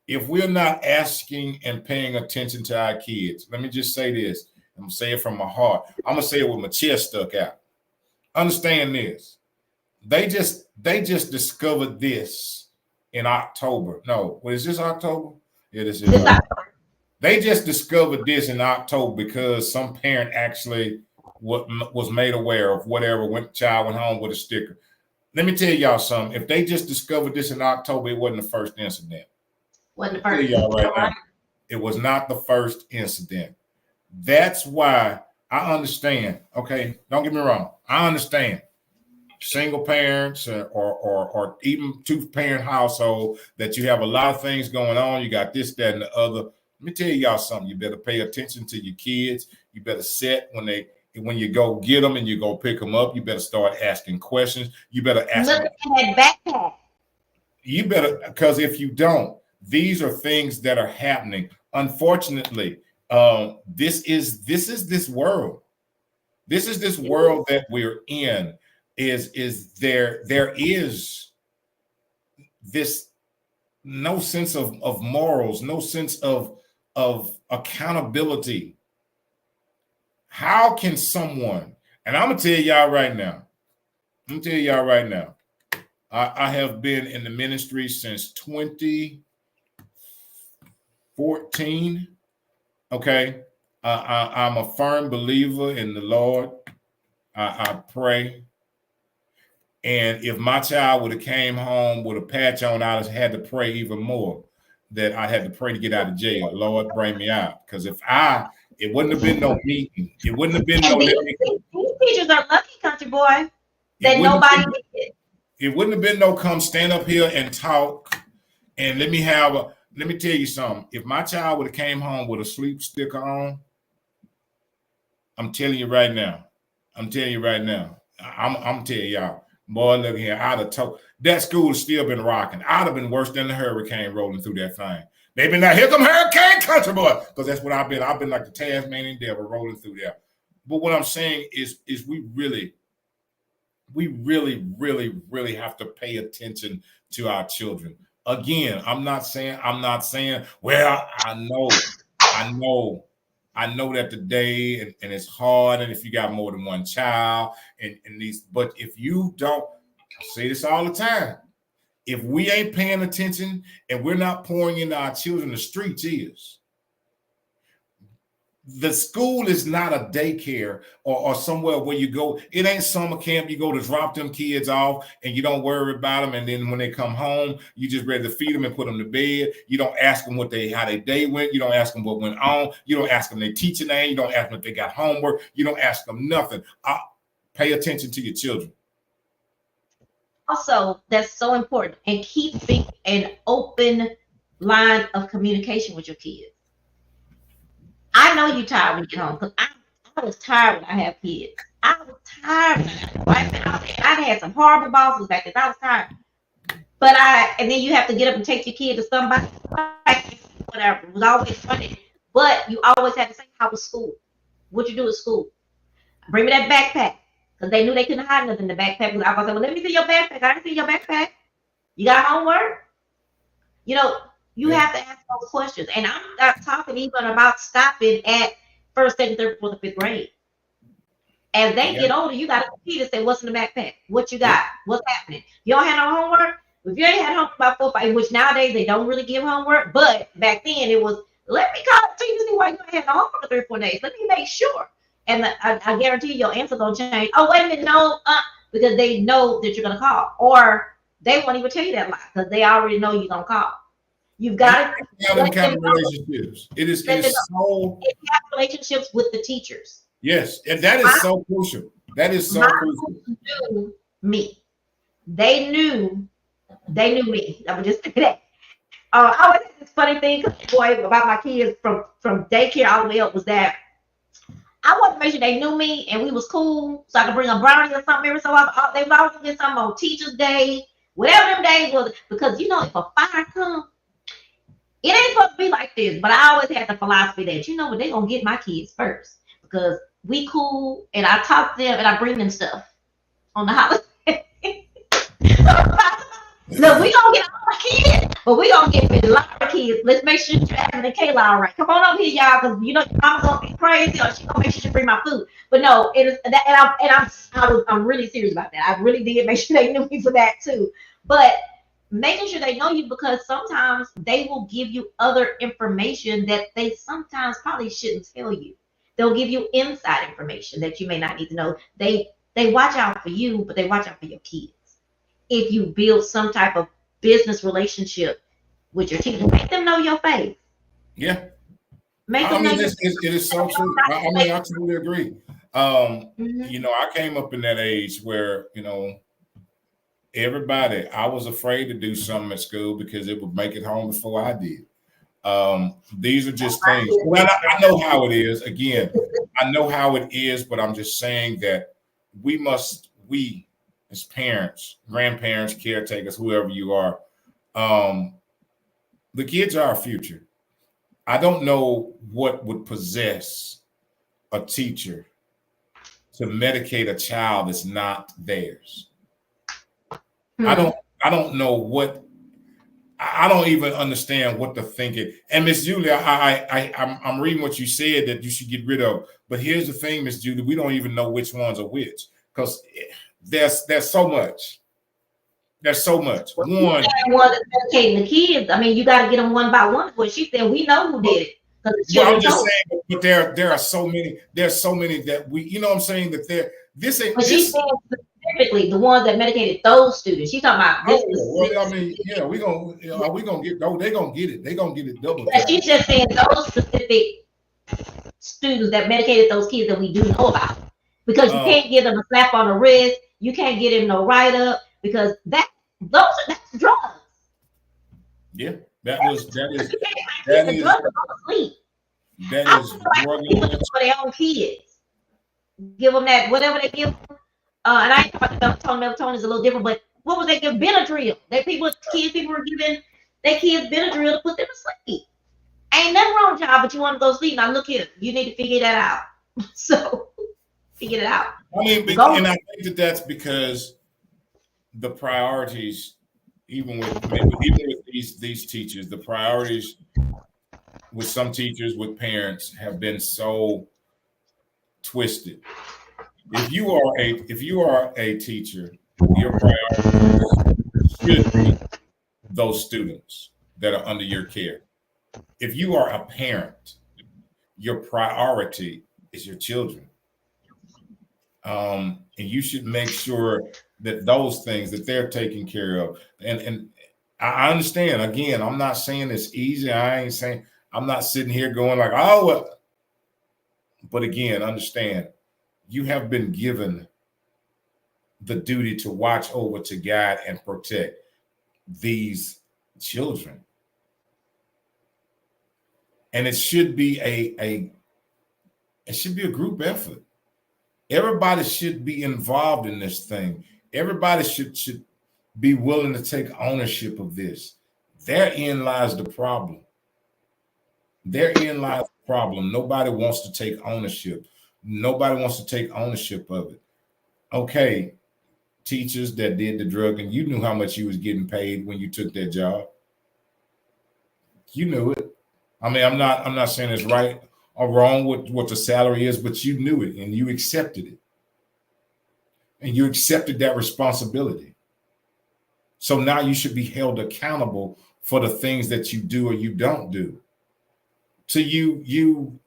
If we're not asking and paying attention to our kids, let me just say this. I'm gonna say it from my heart. I'm gonna say it with my chest stuck out. Understand this. They just discovered this in October. No, what is this, October? Yeah, this is October. They just discovered this in October because some parent actually was made aware of whatever child went home with a sticker. Let me tell y'all something. If they just discovered this in October, it wasn't the first incident. Wasn't the first incident. Right now, it was not the first incident. That's why I understand. Okay, don't get me wrong. I understand single parents or even 2-parent household that you have a lot of things going on. You got this, that, and the other. Let me tell y'all something. You better pay attention to your kids. You better set when you go get them and you go pick them up. You better start asking questions. You better ask. Look at that backpack. You better, because if you don't, these are things that are happening. Unfortunately, this is this world. This is this world that we're in. There is this no sense of morals, no sense of accountability. How can someone, and I'm gonna tell y'all right now, I have been in the ministry since 2014. Okay. I'm a firm believer in the Lord. I pray. And if my child would have came home with a patch on, I'd have had to pray even more that I had to pray to get out of jail. Lord, bring me out. Because it wouldn't have been no meeting. It wouldn't have been no. These teachers are lucky, country boy, that nobody did. It wouldn't have been no come stand up here and talk. And let me tell you something. If my child would have came home with a sleep sticker on, I'm telling you right now. I'm telling y'all, boy, look here. I'd have told that school has still been rocking. I'd have been worse than the hurricane rolling through that thing. They've been like, here come hurricane country boy. Because that's what I've been. I've been like the Tasmanian devil rolling through there. But what I'm saying is we really have to pay attention to our children. Again, I'm not saying, well, I know that today and it's hard, and if you got more than one child and these, but if you don't, I say this all the time, if we ain't paying attention and we're not pouring into our children, the streets is. The school is not a daycare or somewhere where you go. It ain't summer camp. You go to drop them kids off and you don't worry about them. And then when they come home, you just ready to feed them and put them to bed. You don't ask them how their day went. You don't ask them what went on. You don't ask them their teacher name. You don't ask them if they got homework. You don't ask them nothing. Pay attention to your children. Also, that's so important. And keeping an open line of communication with your kids. I know you're tired when you get home, because I was tired when I had kids. I was tired. I had some horrible bosses back then. I was tired. And then you have to get up and take your kid to somebody, whatever. It was always funny. But you always had to say, how was school? What'd you do at school? Bring me that backpack. Because they knew they couldn't hide nothing in the backpack. I was like, well, let me see your backpack. I didn't see your backpack. You got homework? You have to ask those questions. And I'm not talking even about stopping at first, second, third, fourth, fifth grade. As they get older, you got to compete and say, what's in the backpack? What you got? What's happening? You don't have no homework? If you ain't had homework about 4 or 5, which nowadays they don't really give homework, but back then it was, let me call to you to see why you ain't had no homework for 3 or 4 days. Let me make sure. And I guarantee you your answer gonna change. Oh, wait a minute, no, because they know that you're gonna call. Or they won't even tell you that lie because they already know you're gonna call. You've got to have them kind of relationships. It is so relationships with the teachers. Yes, and that is so crucial. That is so crucial. Knew me. They knew me. I would just say that. I always had this funny thing, boy, about my kids from daycare all the way up was that I wanted to make sure they knew me and we was cool, so I could bring a brownie or something every so often. They would always get something on Teacher's Day, whatever them days was, because if a fire comes, it ain't supposed to be like this. But I always had the philosophy that they're gonna get my kids first because we cool, and I talk to them and I bring them stuff on the holiday. Look, we gonna get all the kids, but we gonna get a lot of kids. Let's make sure you're having the Kayla all right. Come on over here, y'all, because your mama's gonna be crazy, or she gonna make sure she bring my food. But no, it is that, and I'm really serious about that. I really did make sure they knew me for that too. But making sure they know you, because sometimes they will give you other information that they sometimes probably shouldn't tell you. They'll give you inside information that you may not need to know. They watch out for you, but they watch out for your kids. If you build some type of business relationship with your team, make them know your face. Yeah. It is so true. I totally agree. I came up in that age where, everybody, I was afraid to do something at school because it would make it home before I did. These are just things. Well, I know how it is. Again, I know how it is, but I'm just saying that we as parents, grandparents, caretakers, whoever you are, The kids are our future. I don't know what would possess a teacher to medicate a child that's not theirs. I don't know what. I don't even understand what to think it. And Miss Julia, I'm reading what you said that you should get rid of. But here's the thing, Miss Julia, we don't even know which ones are which because there's so much. There's so much. One that's medicating the kids. I mean, you got to get them one by one. What she said, we know who did it. Well, I'm just saying, but there are so many. There's so many that we, you know, what I'm saying that this ain't. But she's saying specifically the ones that medicated those students. She's talking about this. Well, I mean, yeah, we gonna get. Oh, they gonna get it. They gonna get it double. Yeah, she's just saying those specific students that medicated those kids that we do know about, because you can't give them a slap on the wrist. You can't get him no write up because that's drugs. Yeah, that is drug for their own kids. Give them that whatever they give them. And I ain't talking about melatonin is a little different, but what was they give Benadryl? People were giving their kids Benadryl to put them to sleep. Ain't nothing wrong with y'all, but you want to go sleep. Now look here, you need to figure that out. So figure it out. I mean, and I think that's because the priorities, even with these teachers, the priorities with some teachers, with parents, have been so twisted. If you are a teacher, your priority should be those students that are under your care. If you are a parent, your priority is your children. And you should make sure that those things that they're taken care of. And I understand, again, I'm not saying it's easy. I'm not sitting here going like, oh, well. But again, understand, you have been given the duty to watch over, to guide, and protect these children. And it should be a group effort. Everybody should be involved in this thing. Everybody should be willing to take ownership of this. Therein lies the problem. Nobody wants to take ownership. Nobody wants to take ownership of it. Okay, teachers that did the drug, and you knew how much you was getting paid when you took that job. You knew it. I mean, I'm not saying it's right or wrong what the salary is, but you knew it and you accepted it. And you accepted that responsibility. So now you should be held accountable for the things that you do or you don't do. To you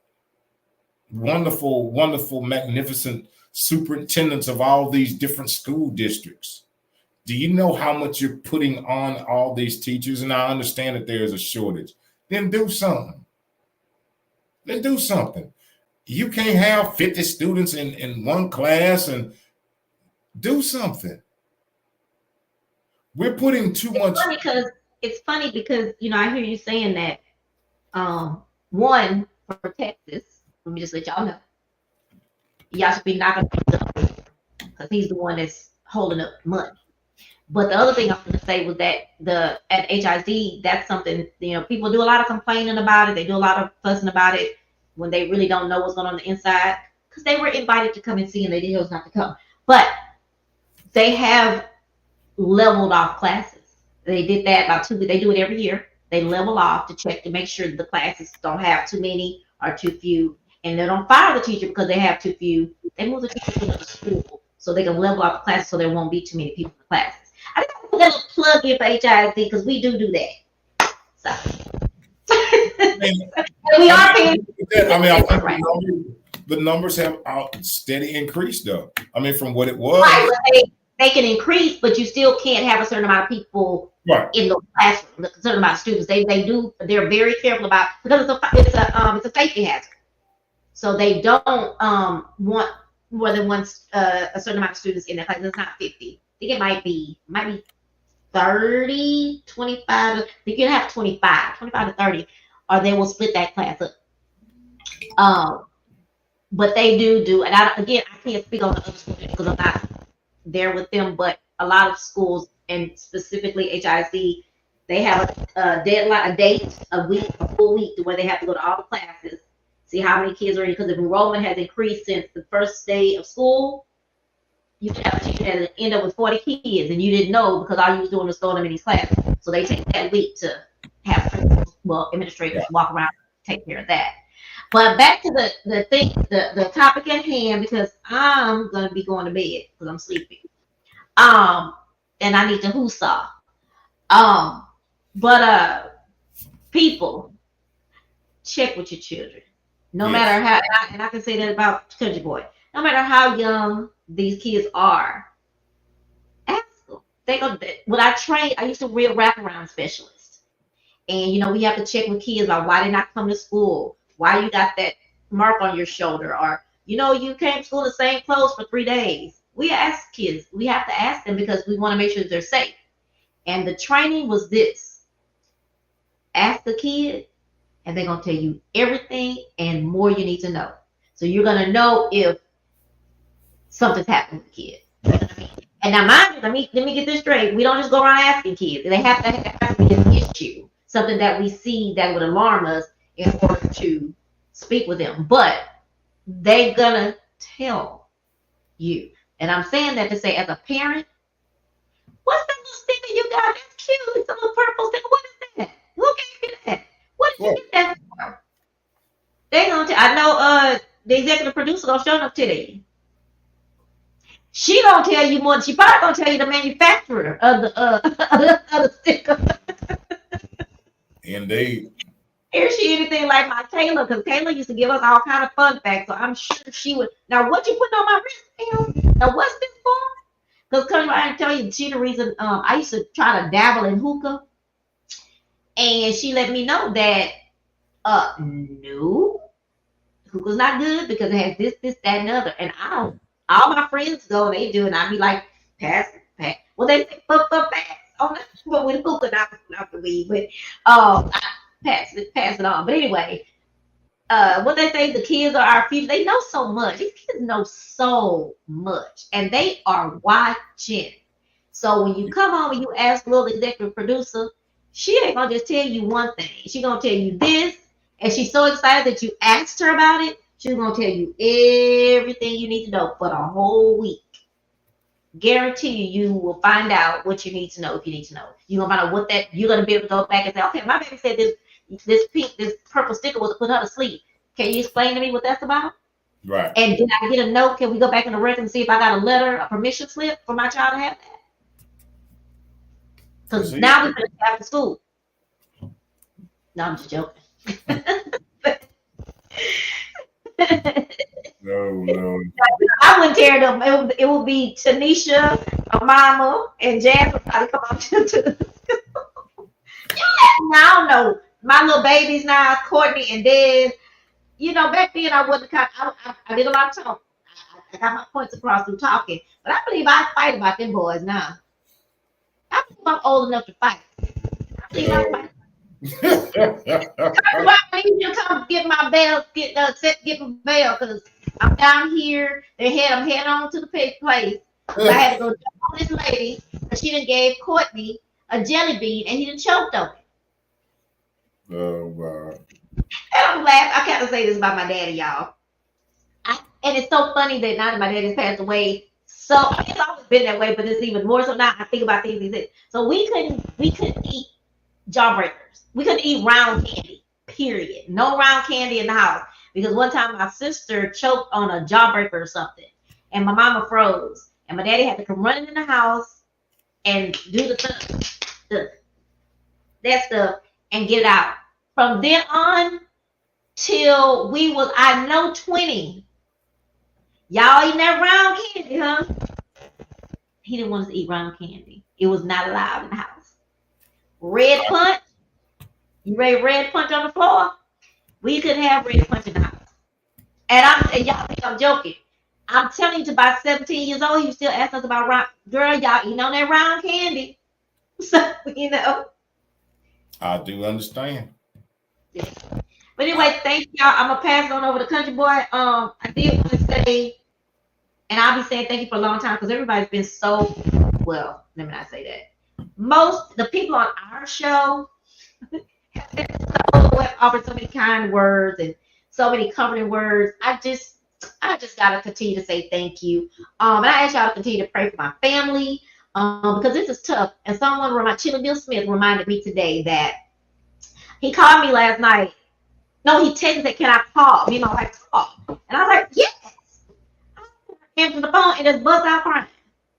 wonderful, wonderful, magnificent superintendents of all these different school districts. Do you know how much you're putting on all these teachers? And I understand that there is a shortage. Then do something. You can't have 50 students in one class, and do something. We're putting too much. It's funny because I hear you saying that. One, for Texas, let me just let y'all know, y'all should be knocking up because he's the one that's holding up money. But the other thing I was going to say was that at HIZ, that's something, people do a lot of complaining about it. They do a lot of fussing about it when they really don't know what's going on the inside, because they were invited to come and see and they chose not to come. But they have leveled off classes. They did that about 2 weeks. They do it every year. They level off to check to make sure the classes don't have too many or too few. And they don't fire the teacher because they have too few. They move the teacher to another school so they can level off the classes so there won't be too many people in the classes. I think I'm going to plug in for HIZ because we do that. So we are paying. I think the numbers have steady increased though. I mean, from what it was. Right, they can increase, but you still can't have a certain amount of people in the classroom. A certain amount of students. They're very careful about, because it's a safety hazard. So they don't want more than a certain amount of students in their class. It's not 50. I think it might be 30, 25. They can have 25 to 30, or they will split that class up. But they do, and I can't speak on the other schools because I'm not there with them, but a lot of schools, and specifically HIZ, They have a deadline, a date, a full week to where they have to go to all the classes, see how many kids are in. Because if enrollment has increased since the first day of school, you can have a teacher that end up with 40 kids, and you didn't know because all you was doing was throwing them in these classes. So they take that week to have administrators walk around and take care of that. But back to the topic at hand, because I'm gonna be going to bed because I'm sleepy. And I need to hoosah. But people, check with your children. No matter how, and I can say that about Country Boy. No matter how young these kids are, ask them. When I used to real wraparound specialist, and we have to check with kids about why they not come to school, why you got that mark on your shoulder, or you came to school in the same clothes for 3 days. We ask kids. We have to ask them because we want to make sure that they're safe. And the training was this: ask the kid, and they're gonna tell you everything and more you need to know. So you're gonna know if something's happened with the kid. You know what I mean? And now, mind you, let me get this straight. We don't just go around asking kids. They have to be an issue, something that we see that would alarm us in order to speak with them. But they're gonna tell you. And I'm saying that to say, as a parent, what's that little sticker you got? That's cute. It's a little purple sticker. What is that? Who gave you that? What did you get that for? They gonna I know the executive producer gonna show up today. She gonna tell you more. She probably gonna tell you the manufacturer of the sticker. Indeed. Is she anything like my Taylor? Because Taylor used to give us all kind of fun facts, so I'm sure she would. Now, what you putting on my wrist, Taylor? Now, what's this for? Because I tell you, she the reason I used to try to dabble in hookah, and she let me know that no, hookah's not good because it has this, that, and other. And I don't. All my friends go, they do, and I be like, pass. Well, they say pass. Oh, but with hookah, not the weed, but pass it on. But anyway, what they say, the kids are our future. They know so much. These kids know so much, and they are watching. So when you come home and you ask little executive producer, she ain't gonna just tell you one thing. She gonna tell you this, and she's so excited that you asked her about it. She's gonna tell you everything you need to know for the whole week. Guarantee you will find out what you need to know if you need to know. You're gonna find out what that you're gonna be able to go back and say, okay, my baby said this purple sticker was to put her to sleep. Can you explain to me what that's about? Right. And did I get a note? Can we go back in the record and see if I got a letter, a permission slip for my child to have that? Because now we're gonna have to school. No, I'm just joking. No. I wouldn't tear them. It would be Tanisha, a mama, and Jazz would probably come up to the I don't know. My little babies now, Courtney and Dez. Back then I wasn't I did a lot of talking. I got my points across through talking. But I believe I fight about them boys now. I believe I'm old enough to fight. I believe I fight. I need you to come get my bell, get my bell, because I'm down here. I'm heading on to the place. I had to go jump on this lady because she done gave Courtney a jelly bean and he done choked on it. Oh wow. And I'm laughing. I can't say this about my daddy, y'all. And it's so funny that now that my daddy's passed away, so it's always been that way, but it's even more so now. I think about things he said. So we couldn't eat jawbreakers. We couldn't eat round candy, period. No round candy in the house. Because one time my sister choked on a jawbreaker or something. And my mama froze. And my daddy had to come running in the house and do that stuff and get it out. From then on till we was, 20. Y'all eating that round candy, huh? He didn't want us to eat round candy. It was not allowed in the house. Red punch. You ready red punch on the floor? We couldn't have red punch in the house. And y'all think I'm joking. I'm telling you, to about 17 years old, you still ask us about round. Girl, y'all eating on that round candy. So, I do understand. Yeah. But anyway, thank y'all. I'm gonna pass it on over to Country Boy. I did want to say, and I'll be saying thank you for a long time because everybody's been so well. Let me not say that. the people on our show have offered so many kind words and so many comforting words. I just gotta continue to say thank you. And I ask y'all to continue to pray for my family, because this is tough. And Chili Bill Smith reminded me today that he called me last night. No, he texted that, can I call? You know, like call. And I was like, yes. I answered the phone and just bust out crying.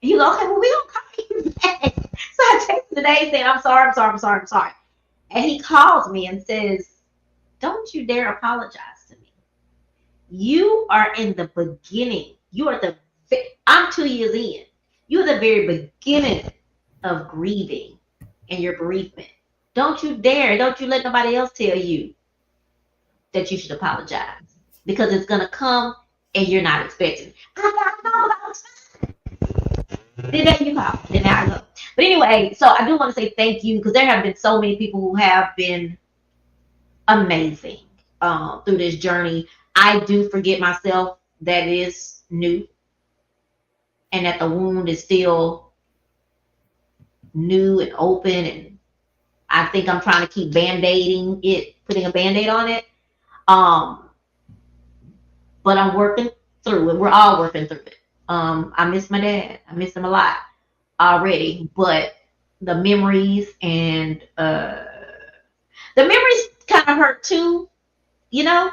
And he was like, okay, well, we don't call you back. So I texted today saying, I'm sorry. And he calls me and says, don't you dare apologize to me. You are in the beginning. I'm 2 years in. You're the very beginning of grieving and your bereavement. Don't you let nobody else tell you that you should apologize, because it's going to come and you're not expecting. Then you call. Then I go. But anyway, so I do want to say thank you, because there have been so many people who have been amazing through this journey. I do forget myself that it is new and that the wound is still new and open, and I think I'm trying to keep band-aiding it, putting a band-aid on it. But I'm working through it. We're all working through it. I miss my dad. I miss him a lot already, but the memories and the memories kind of hurt too, you know,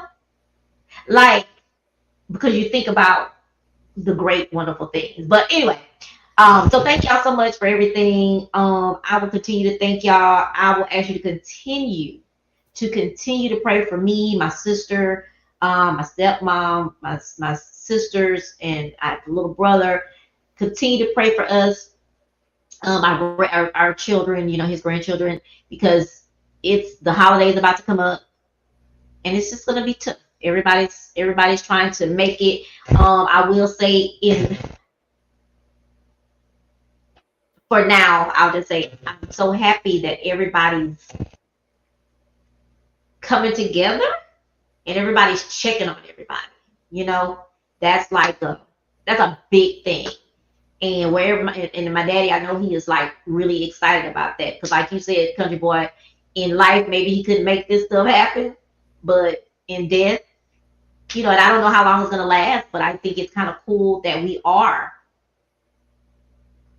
like, because you think about the great, wonderful things. But anyway, so thank y'all so much for everything. I will continue to thank y'all. I will ask you to continue to pray for me, my sister, my stepmom, my sisters, and I have a little brother. Continue to pray for us, our children, you know, his grandchildren, because it's the holidays about to come up, and it's just gonna be tough. Everybody's trying to make it. I will say, for now, I'll just say I'm so happy that everybody's coming together and everybody's checking on everybody. You know, that's a big thing. And and my daddy, I know he is like really excited about that, because like you said, country boy, in life maybe he couldn't make this stuff happen, but in death, you know, and I don't know how long it's gonna last, but I think it's kind of cool that we are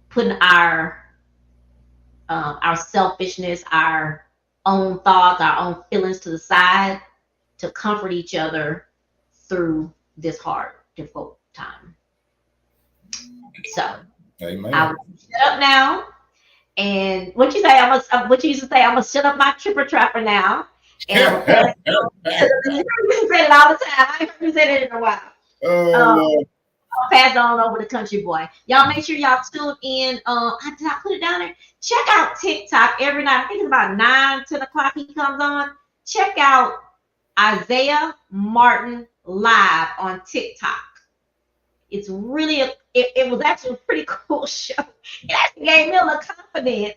putting our selfishness, our own thoughts, our own feelings to the side to comfort each other through this hard, difficult time. So, amen. I will shut up now. And what you say? What you used to say? I'm gonna shut up my tripper trapper now. And I'm gonna pass you say it all the time. I haven't heard you say it in a while. I'll pass it on over to country boy. Y'all make sure y'all tune in. Did I put it down there? Check out TikTok every night. I think it's about 9-10 o'clock he comes on. Check out Isaiah Martin live on TikTok. It's really it was actually a pretty cool show. It actually gave me a little confidence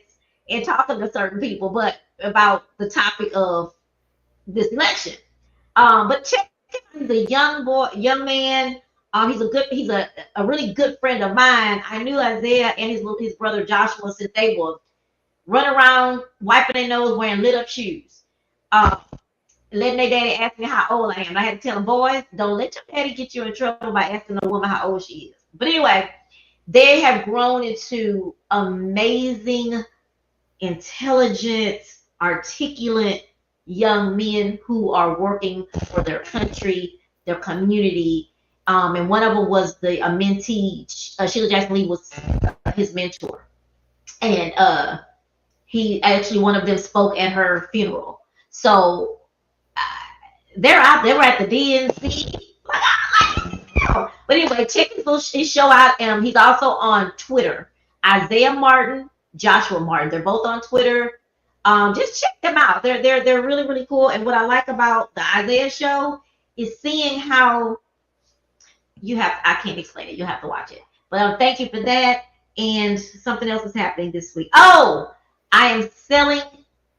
in talking to certain people, but about the topic of this election. But check him out. He's a young man. He's a really good friend of mine. I knew Isaiah and his brother Joshua since they were running around wiping their nose wearing lit up shoes. Letting their daddy ask me how old I am. I had to tell them, boys, don't let your daddy get you in trouble by asking a woman how old she is. But anyway, they have grown into amazing, intelligent, articulate young men who are working for their country, their community. And one of them was a mentee. Sheila Jackson Lee was his mentor. And one of them spoke at her funeral. So they're out. They were at the DNC. But anyway, check his show out. He's also on Twitter. Isaiah Martin, Joshua Martin. They're both on Twitter. Just check them out. They're really, really cool. And what I like about the Isaiah show is seeing how I can't explain it. You have to watch it. But thank you for that. And something else is happening this week. Oh, I'm selling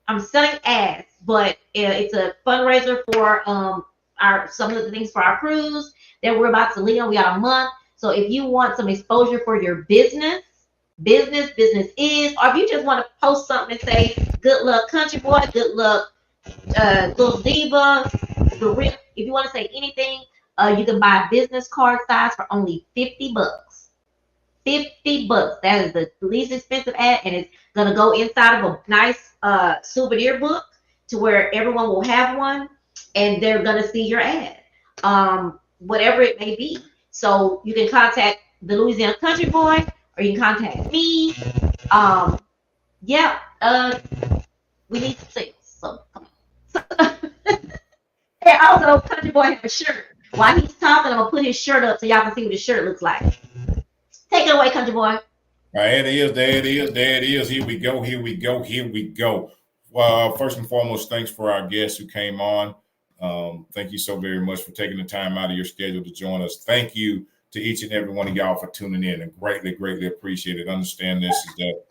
ads, but it's a fundraiser for some of the things for our cruise that we're about to leave on. We got a month. So if you want some exposure for your business, business is, or if you just want to post something and say, good luck, country boy, good luck, little diva, the real, if you want to say anything, you can buy business card size for only $50. $50. That is the least expensive ad, and it's gonna go inside of a nice souvenir book to where everyone will have one, and they're gonna see your ad, whatever it may be. So you can contact the Louisiana Country Boy, or you can contact me. Yeah, we need some sales. So come on. And also, Country Boy has a shirt. While he's talking, I'm gonna put his shirt up so y'all can see what his shirt looks like. Take it away, Country Boy. There it is. Here we go. First and foremost, thanks for our guests who came on. Thank you so very much for taking the time out of your schedule to join us. Thank you to each and every one of y'all for tuning in, and greatly appreciate it. Understand this is that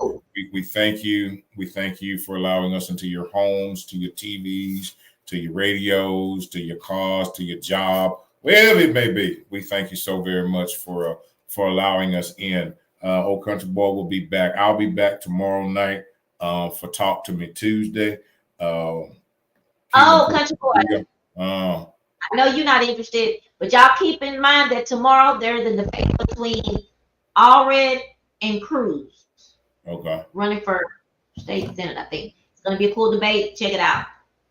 we thank you. We thank you for allowing us into your homes, to your TVs, to your radios, to your cars, to your job, wherever it may be. We thank you so very much for allowing us in. Old Country Boy will be back. I'll be back tomorrow night for Talk to Me Tuesday. Country Boy. I know you're not interested, but y'all keep in mind that tomorrow there's a debate between Allred and Cruz. Okay. Running for state senate, I think. It's going to be a cool debate. Check it out.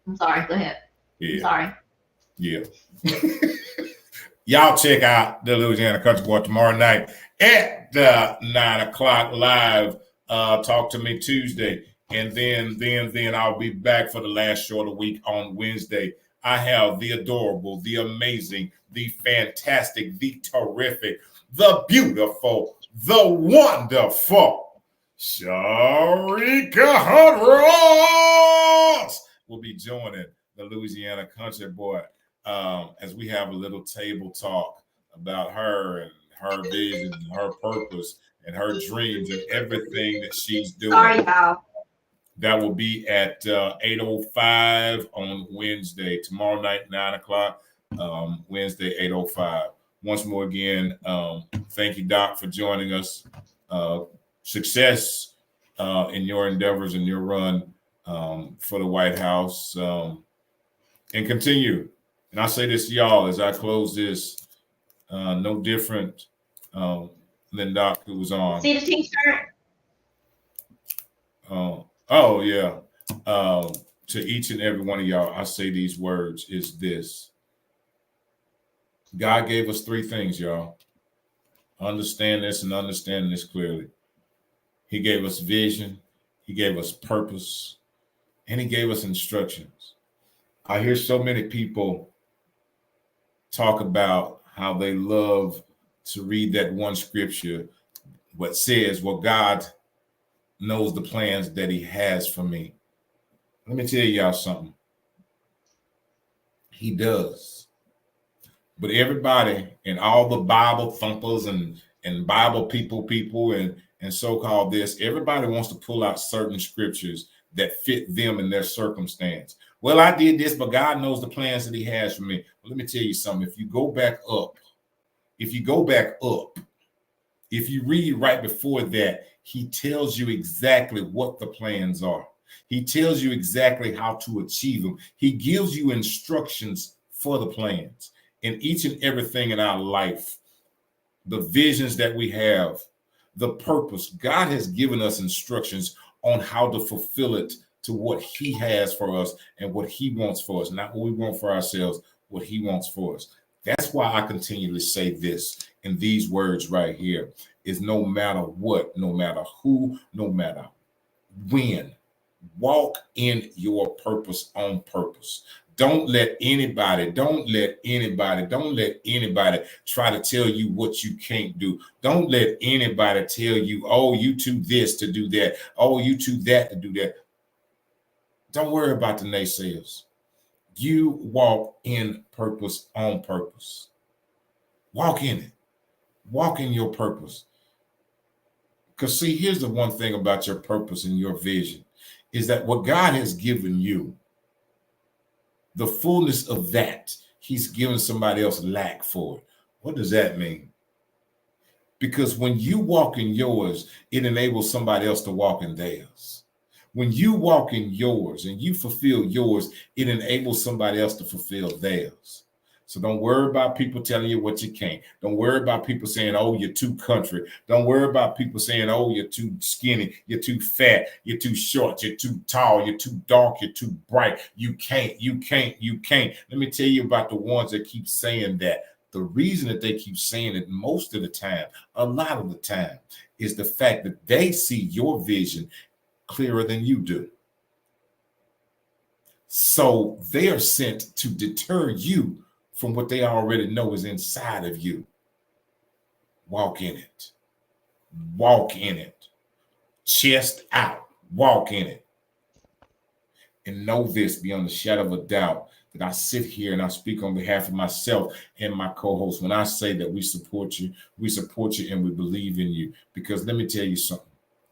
I'm sorry. Go ahead. Yeah. I'm sorry. Yeah. Y'all check out the Louisiana Country Boy tomorrow night at 9 o'clock live. Talk to Me Tuesday. And then I'll be back for the last show of the week on Wednesday. I have the adorable, the amazing, the fantastic, the terrific, the beautiful, the wonderful Sharika Ross will be joining the Louisiana Country Boy as we have a little table talk about her and her vision and her purpose and her dreams and everything that she's doing. Sorry, y'all. That will be at 8:05 on Wednesday. Tomorrow night, 9 o'clock. Wednesday, 8:05. Once more again, thank you, Doc, for joining us. Success in your endeavors and your run for the White House. And continue. And I say this to y'all as I close this, no different than Doc who was on. See the t-shirt? Oh, yeah. To each and every one of y'all, I say these words is this. God gave us three things, y'all. Understand this and understand this clearly. He gave us vision. He gave us purpose. And he gave us instructions. I hear so many people talk about how they love to read that one scripture, what says, well, God knows the plans that he has for me. Let me tell y'all something. He does. But everybody and all the Bible thumpers and Bible people and so-called this, everybody wants to pull out certain scriptures that fit them in their circumstance. Well, I did this, but God knows the plans that he has for me. Well, let me tell you something. If you go back up, if you read right before that, he tells you exactly what the plans are. He tells you exactly how to achieve them. He gives you instructions for the plans. In each and everything in our life, the visions that we have, the purpose, God has given us instructions on how to fulfill it to what he has for us and what he wants for us, not what we want for ourselves, what he wants for us. That's why I continually say this in these words right here is no matter what, no matter who, no matter when, walk in your purpose on purpose. Don't let anybody try to tell you what you can't do. Don't let anybody tell you, oh, you too this to do that. Oh, you too that to do that. Don't worry about the naysayers. You walk in purpose on purpose. Walk in it. Walk in your purpose. Because see, here's the one thing about your purpose and your vision is that what God has given you, the fullness of that, he's given somebody else lack for it. What does that mean? Because when you walk in yours, it enables somebody else to walk in theirs. When you walk in yours and you fulfill yours, it enables somebody else to fulfill theirs. So don't worry about people telling you what you can't. Don't worry about people saying, oh, you're too country. Don't worry about people saying, oh, you're too skinny, you're too fat, you're too short, you're too tall, you're too dark, you're too bright. You can't. Let me tell you about the ones that keep saying that. The reason that they keep saying it most of the time, a lot of the time, is the fact that they see your vision clearer than you do. So they are sent to deter you from what they already know is inside of you. Walk in it. Walk in it. Chest out. Walk in it. And know this beyond a shadow of a doubt, that I sit here and I speak on behalf of myself and my co-host when I say that we support you and we believe in you. Because let me tell you something,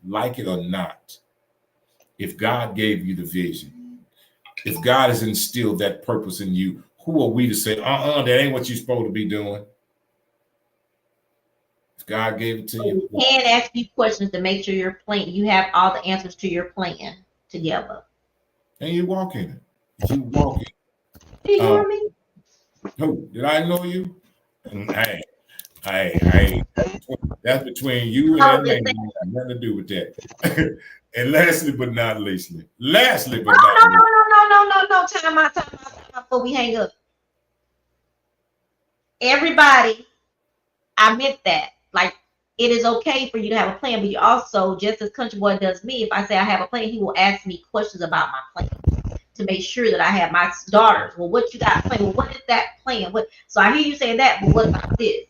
like it or not, if God gave you the vision, if God has instilled that purpose in you, who are we to say, that ain't what you're supposed to be doing? If God gave it to you. You can ask you questions to make sure your plan, you have all the answers to your plan together. And you walk in it. You walk in it. Did you hear me? Who? Did I know you? Hey, that's between you and that lady. Nothing to do with that. And lastly but not leastly. No. Time out before we hang up. Everybody, I meant that. Like, it is okay for you to have a plan, but you also, just as Country Boy does me, if I say I have a plan, he will ask me questions about my plan to make sure that I have my daughters. Well, what you got planned? Well, what is that plan? So I hear you saying that, but what about this?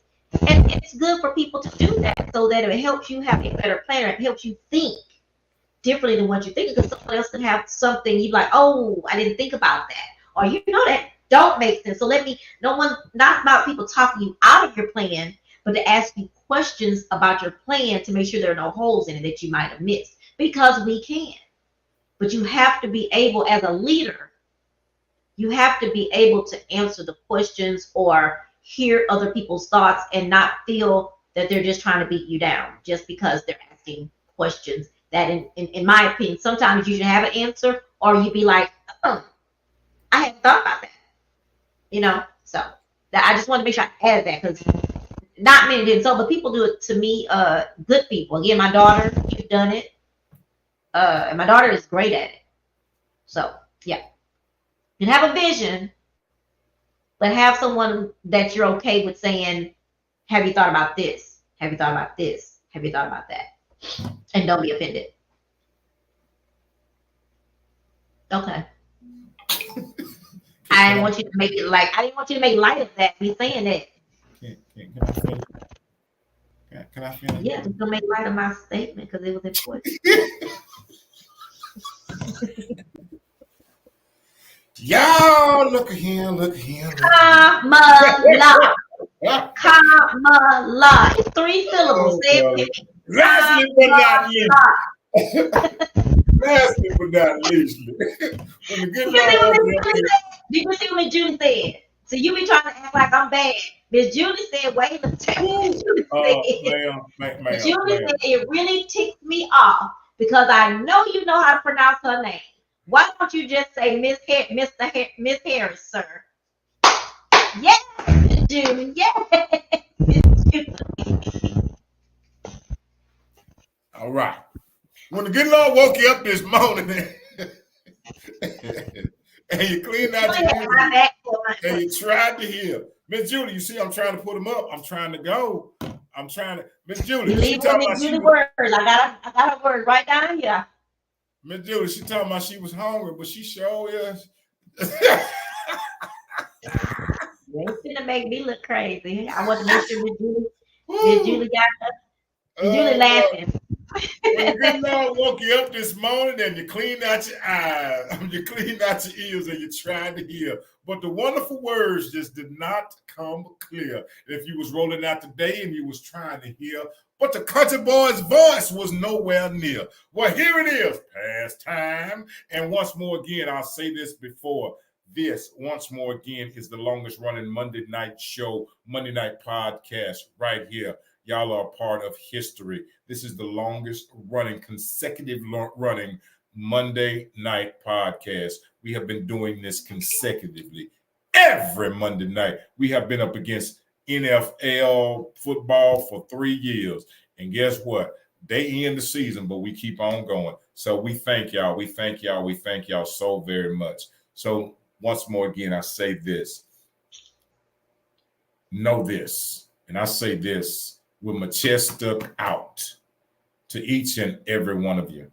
And it's good for people to do that so that it helps you have a better plan. It helps you think differently than what you think, because someone else can have something you're like, oh, I didn't think about that, or you know that don't make sense. So not about people talking you out of your plan, but to ask you questions about your plan to make sure there are no holes in it that you might have missed, because we can. But you have to be able, as a leader, you have to be able to answer the questions or hear other people's thoughts and not feel that they're just trying to beat you down just because they're asking questions that, in my opinion, sometimes you should have an answer, or you'd be like, oh, I hadn't thought about that. So that I just want to make sure I added that, because not many did so, but people do it to me, good people. Again, my daughter, you've done it. And my daughter is great at it. So, yeah. You can have a vision, but have someone that you're okay with saying, have you thought about this? Have you thought about this? Have you thought about that? And don't be offended. Okay. I didn't want you to make it like, I didn't want you to make light of that, me saying that. Can I finish? Yeah, just don't make light of my statement because it was important. Y'all, look at him. Kamala. It's 3 syllables. Lastly but not leastly. When the good Did you see what Julie said? So you be trying to act like I'm bad. Miss Julie said, wait a minute. Julie said, it really ticks me off because I know you know how to pronounce her name. Why don't you just say Miss Harris, sir? Yes, Miss Julie. Yes, Miss Julie. All right. When the good Lord woke you up this morning and you cleaned out your ears and you tried to hear. Miss Julie, you see, I'm trying to put them up. I'm trying to go. Miss Julie. Leave Miss Julie words. I got a word right down here. Miss Julie, she talking about she was hungry, but she sure is. You ain't finna make me look crazy. I want to make sure Miss Julie got her. Miss Julie laughing. When the good Lord woke you up this morning and you cleaned out your eyes, you cleaned out your ears and you tried to hear. But the wonderful words just did not come clear. If you was rolling out today and you was trying to hear, but the country boy's voice was nowhere near. Well, here it is, past time. And once more again, I'll say this before. This, once more again, is the longest running Monday night show, Monday night podcast right here. Y'all are a part of history. This is the longest running, consecutive running Monday night podcast. We have been doing this consecutively every Monday night. We have been up against NFL football for 3 years. And guess what? They end the season, but we keep on going. So we thank y'all. We thank y'all. We thank y'all so very much. So once more again, I say this. Know this. And I say this with my chest stuck out to each and every one of you.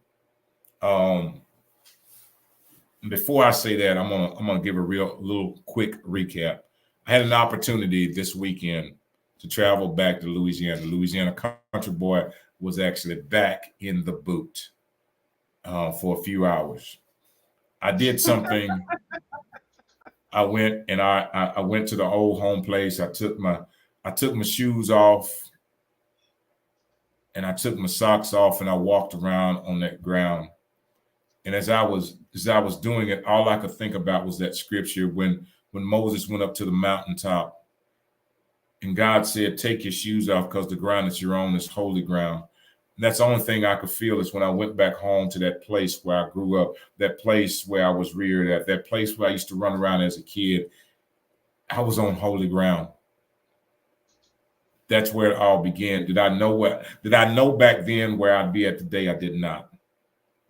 Before I say that, I'm gonna give a little quick recap. I had an opportunity this weekend to travel back to Louisiana. The Louisiana Country Boy was actually back in the boot for a few hours. I did something. I went and I went to the old home place. I took my shoes off and I took my socks off and I walked around on that ground. And as I was doing it, all I could think about was that scripture when Moses went up to the mountaintop and God said, take your shoes off because the ground that you're on is holy ground. And that's the only thing I could feel is when I went back home to that place where I grew up, that place where I was reared at, that place where I used to run around as a kid. I was on holy ground. That's where it all began. Did I know back then where I'd be at today? I did not.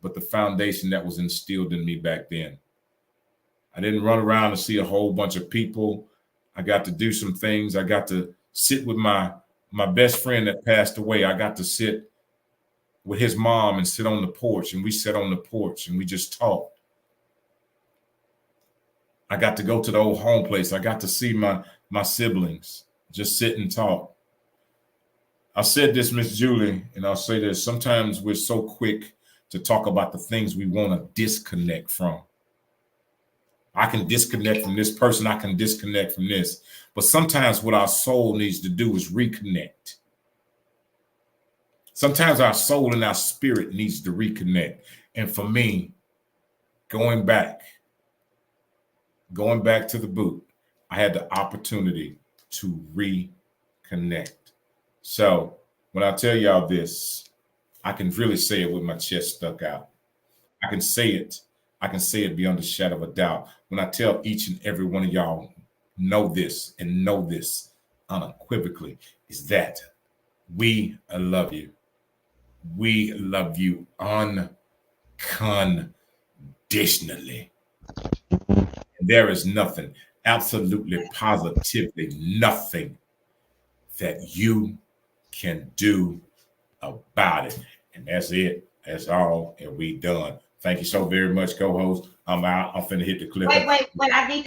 But the foundation that was instilled in me back then. I didn't run around to see a whole bunch of people. I got to do some things. I got to sit with my best friend that passed away. I got to sit with his mom and sit on the porch, and we sat on the porch and we just talked. I got to go to the old home place. I got to see my siblings, just sit and talk. I said this, Miss Julie, and I'll say this. Sometimes we're so quick to talk about the things we want to disconnect from. I can disconnect from this person. I can disconnect from this. But sometimes what our soul needs to do is reconnect. Sometimes our soul and our spirit needs to reconnect. And for me, going back to the boot, I had the opportunity to reconnect. So when I tell y'all this, I can really say it with my chest stuck out. I can say it beyond a shadow of a doubt. When I tell each and every one of y'all, know this unequivocally, is that we love you. We love you unconditionally. There is nothing, absolutely positively nothing that you can do about it. And that's it. That's all. And we done. Thank you so very much, co-host. I'm out. I'm finna hit the clip. Wait. I need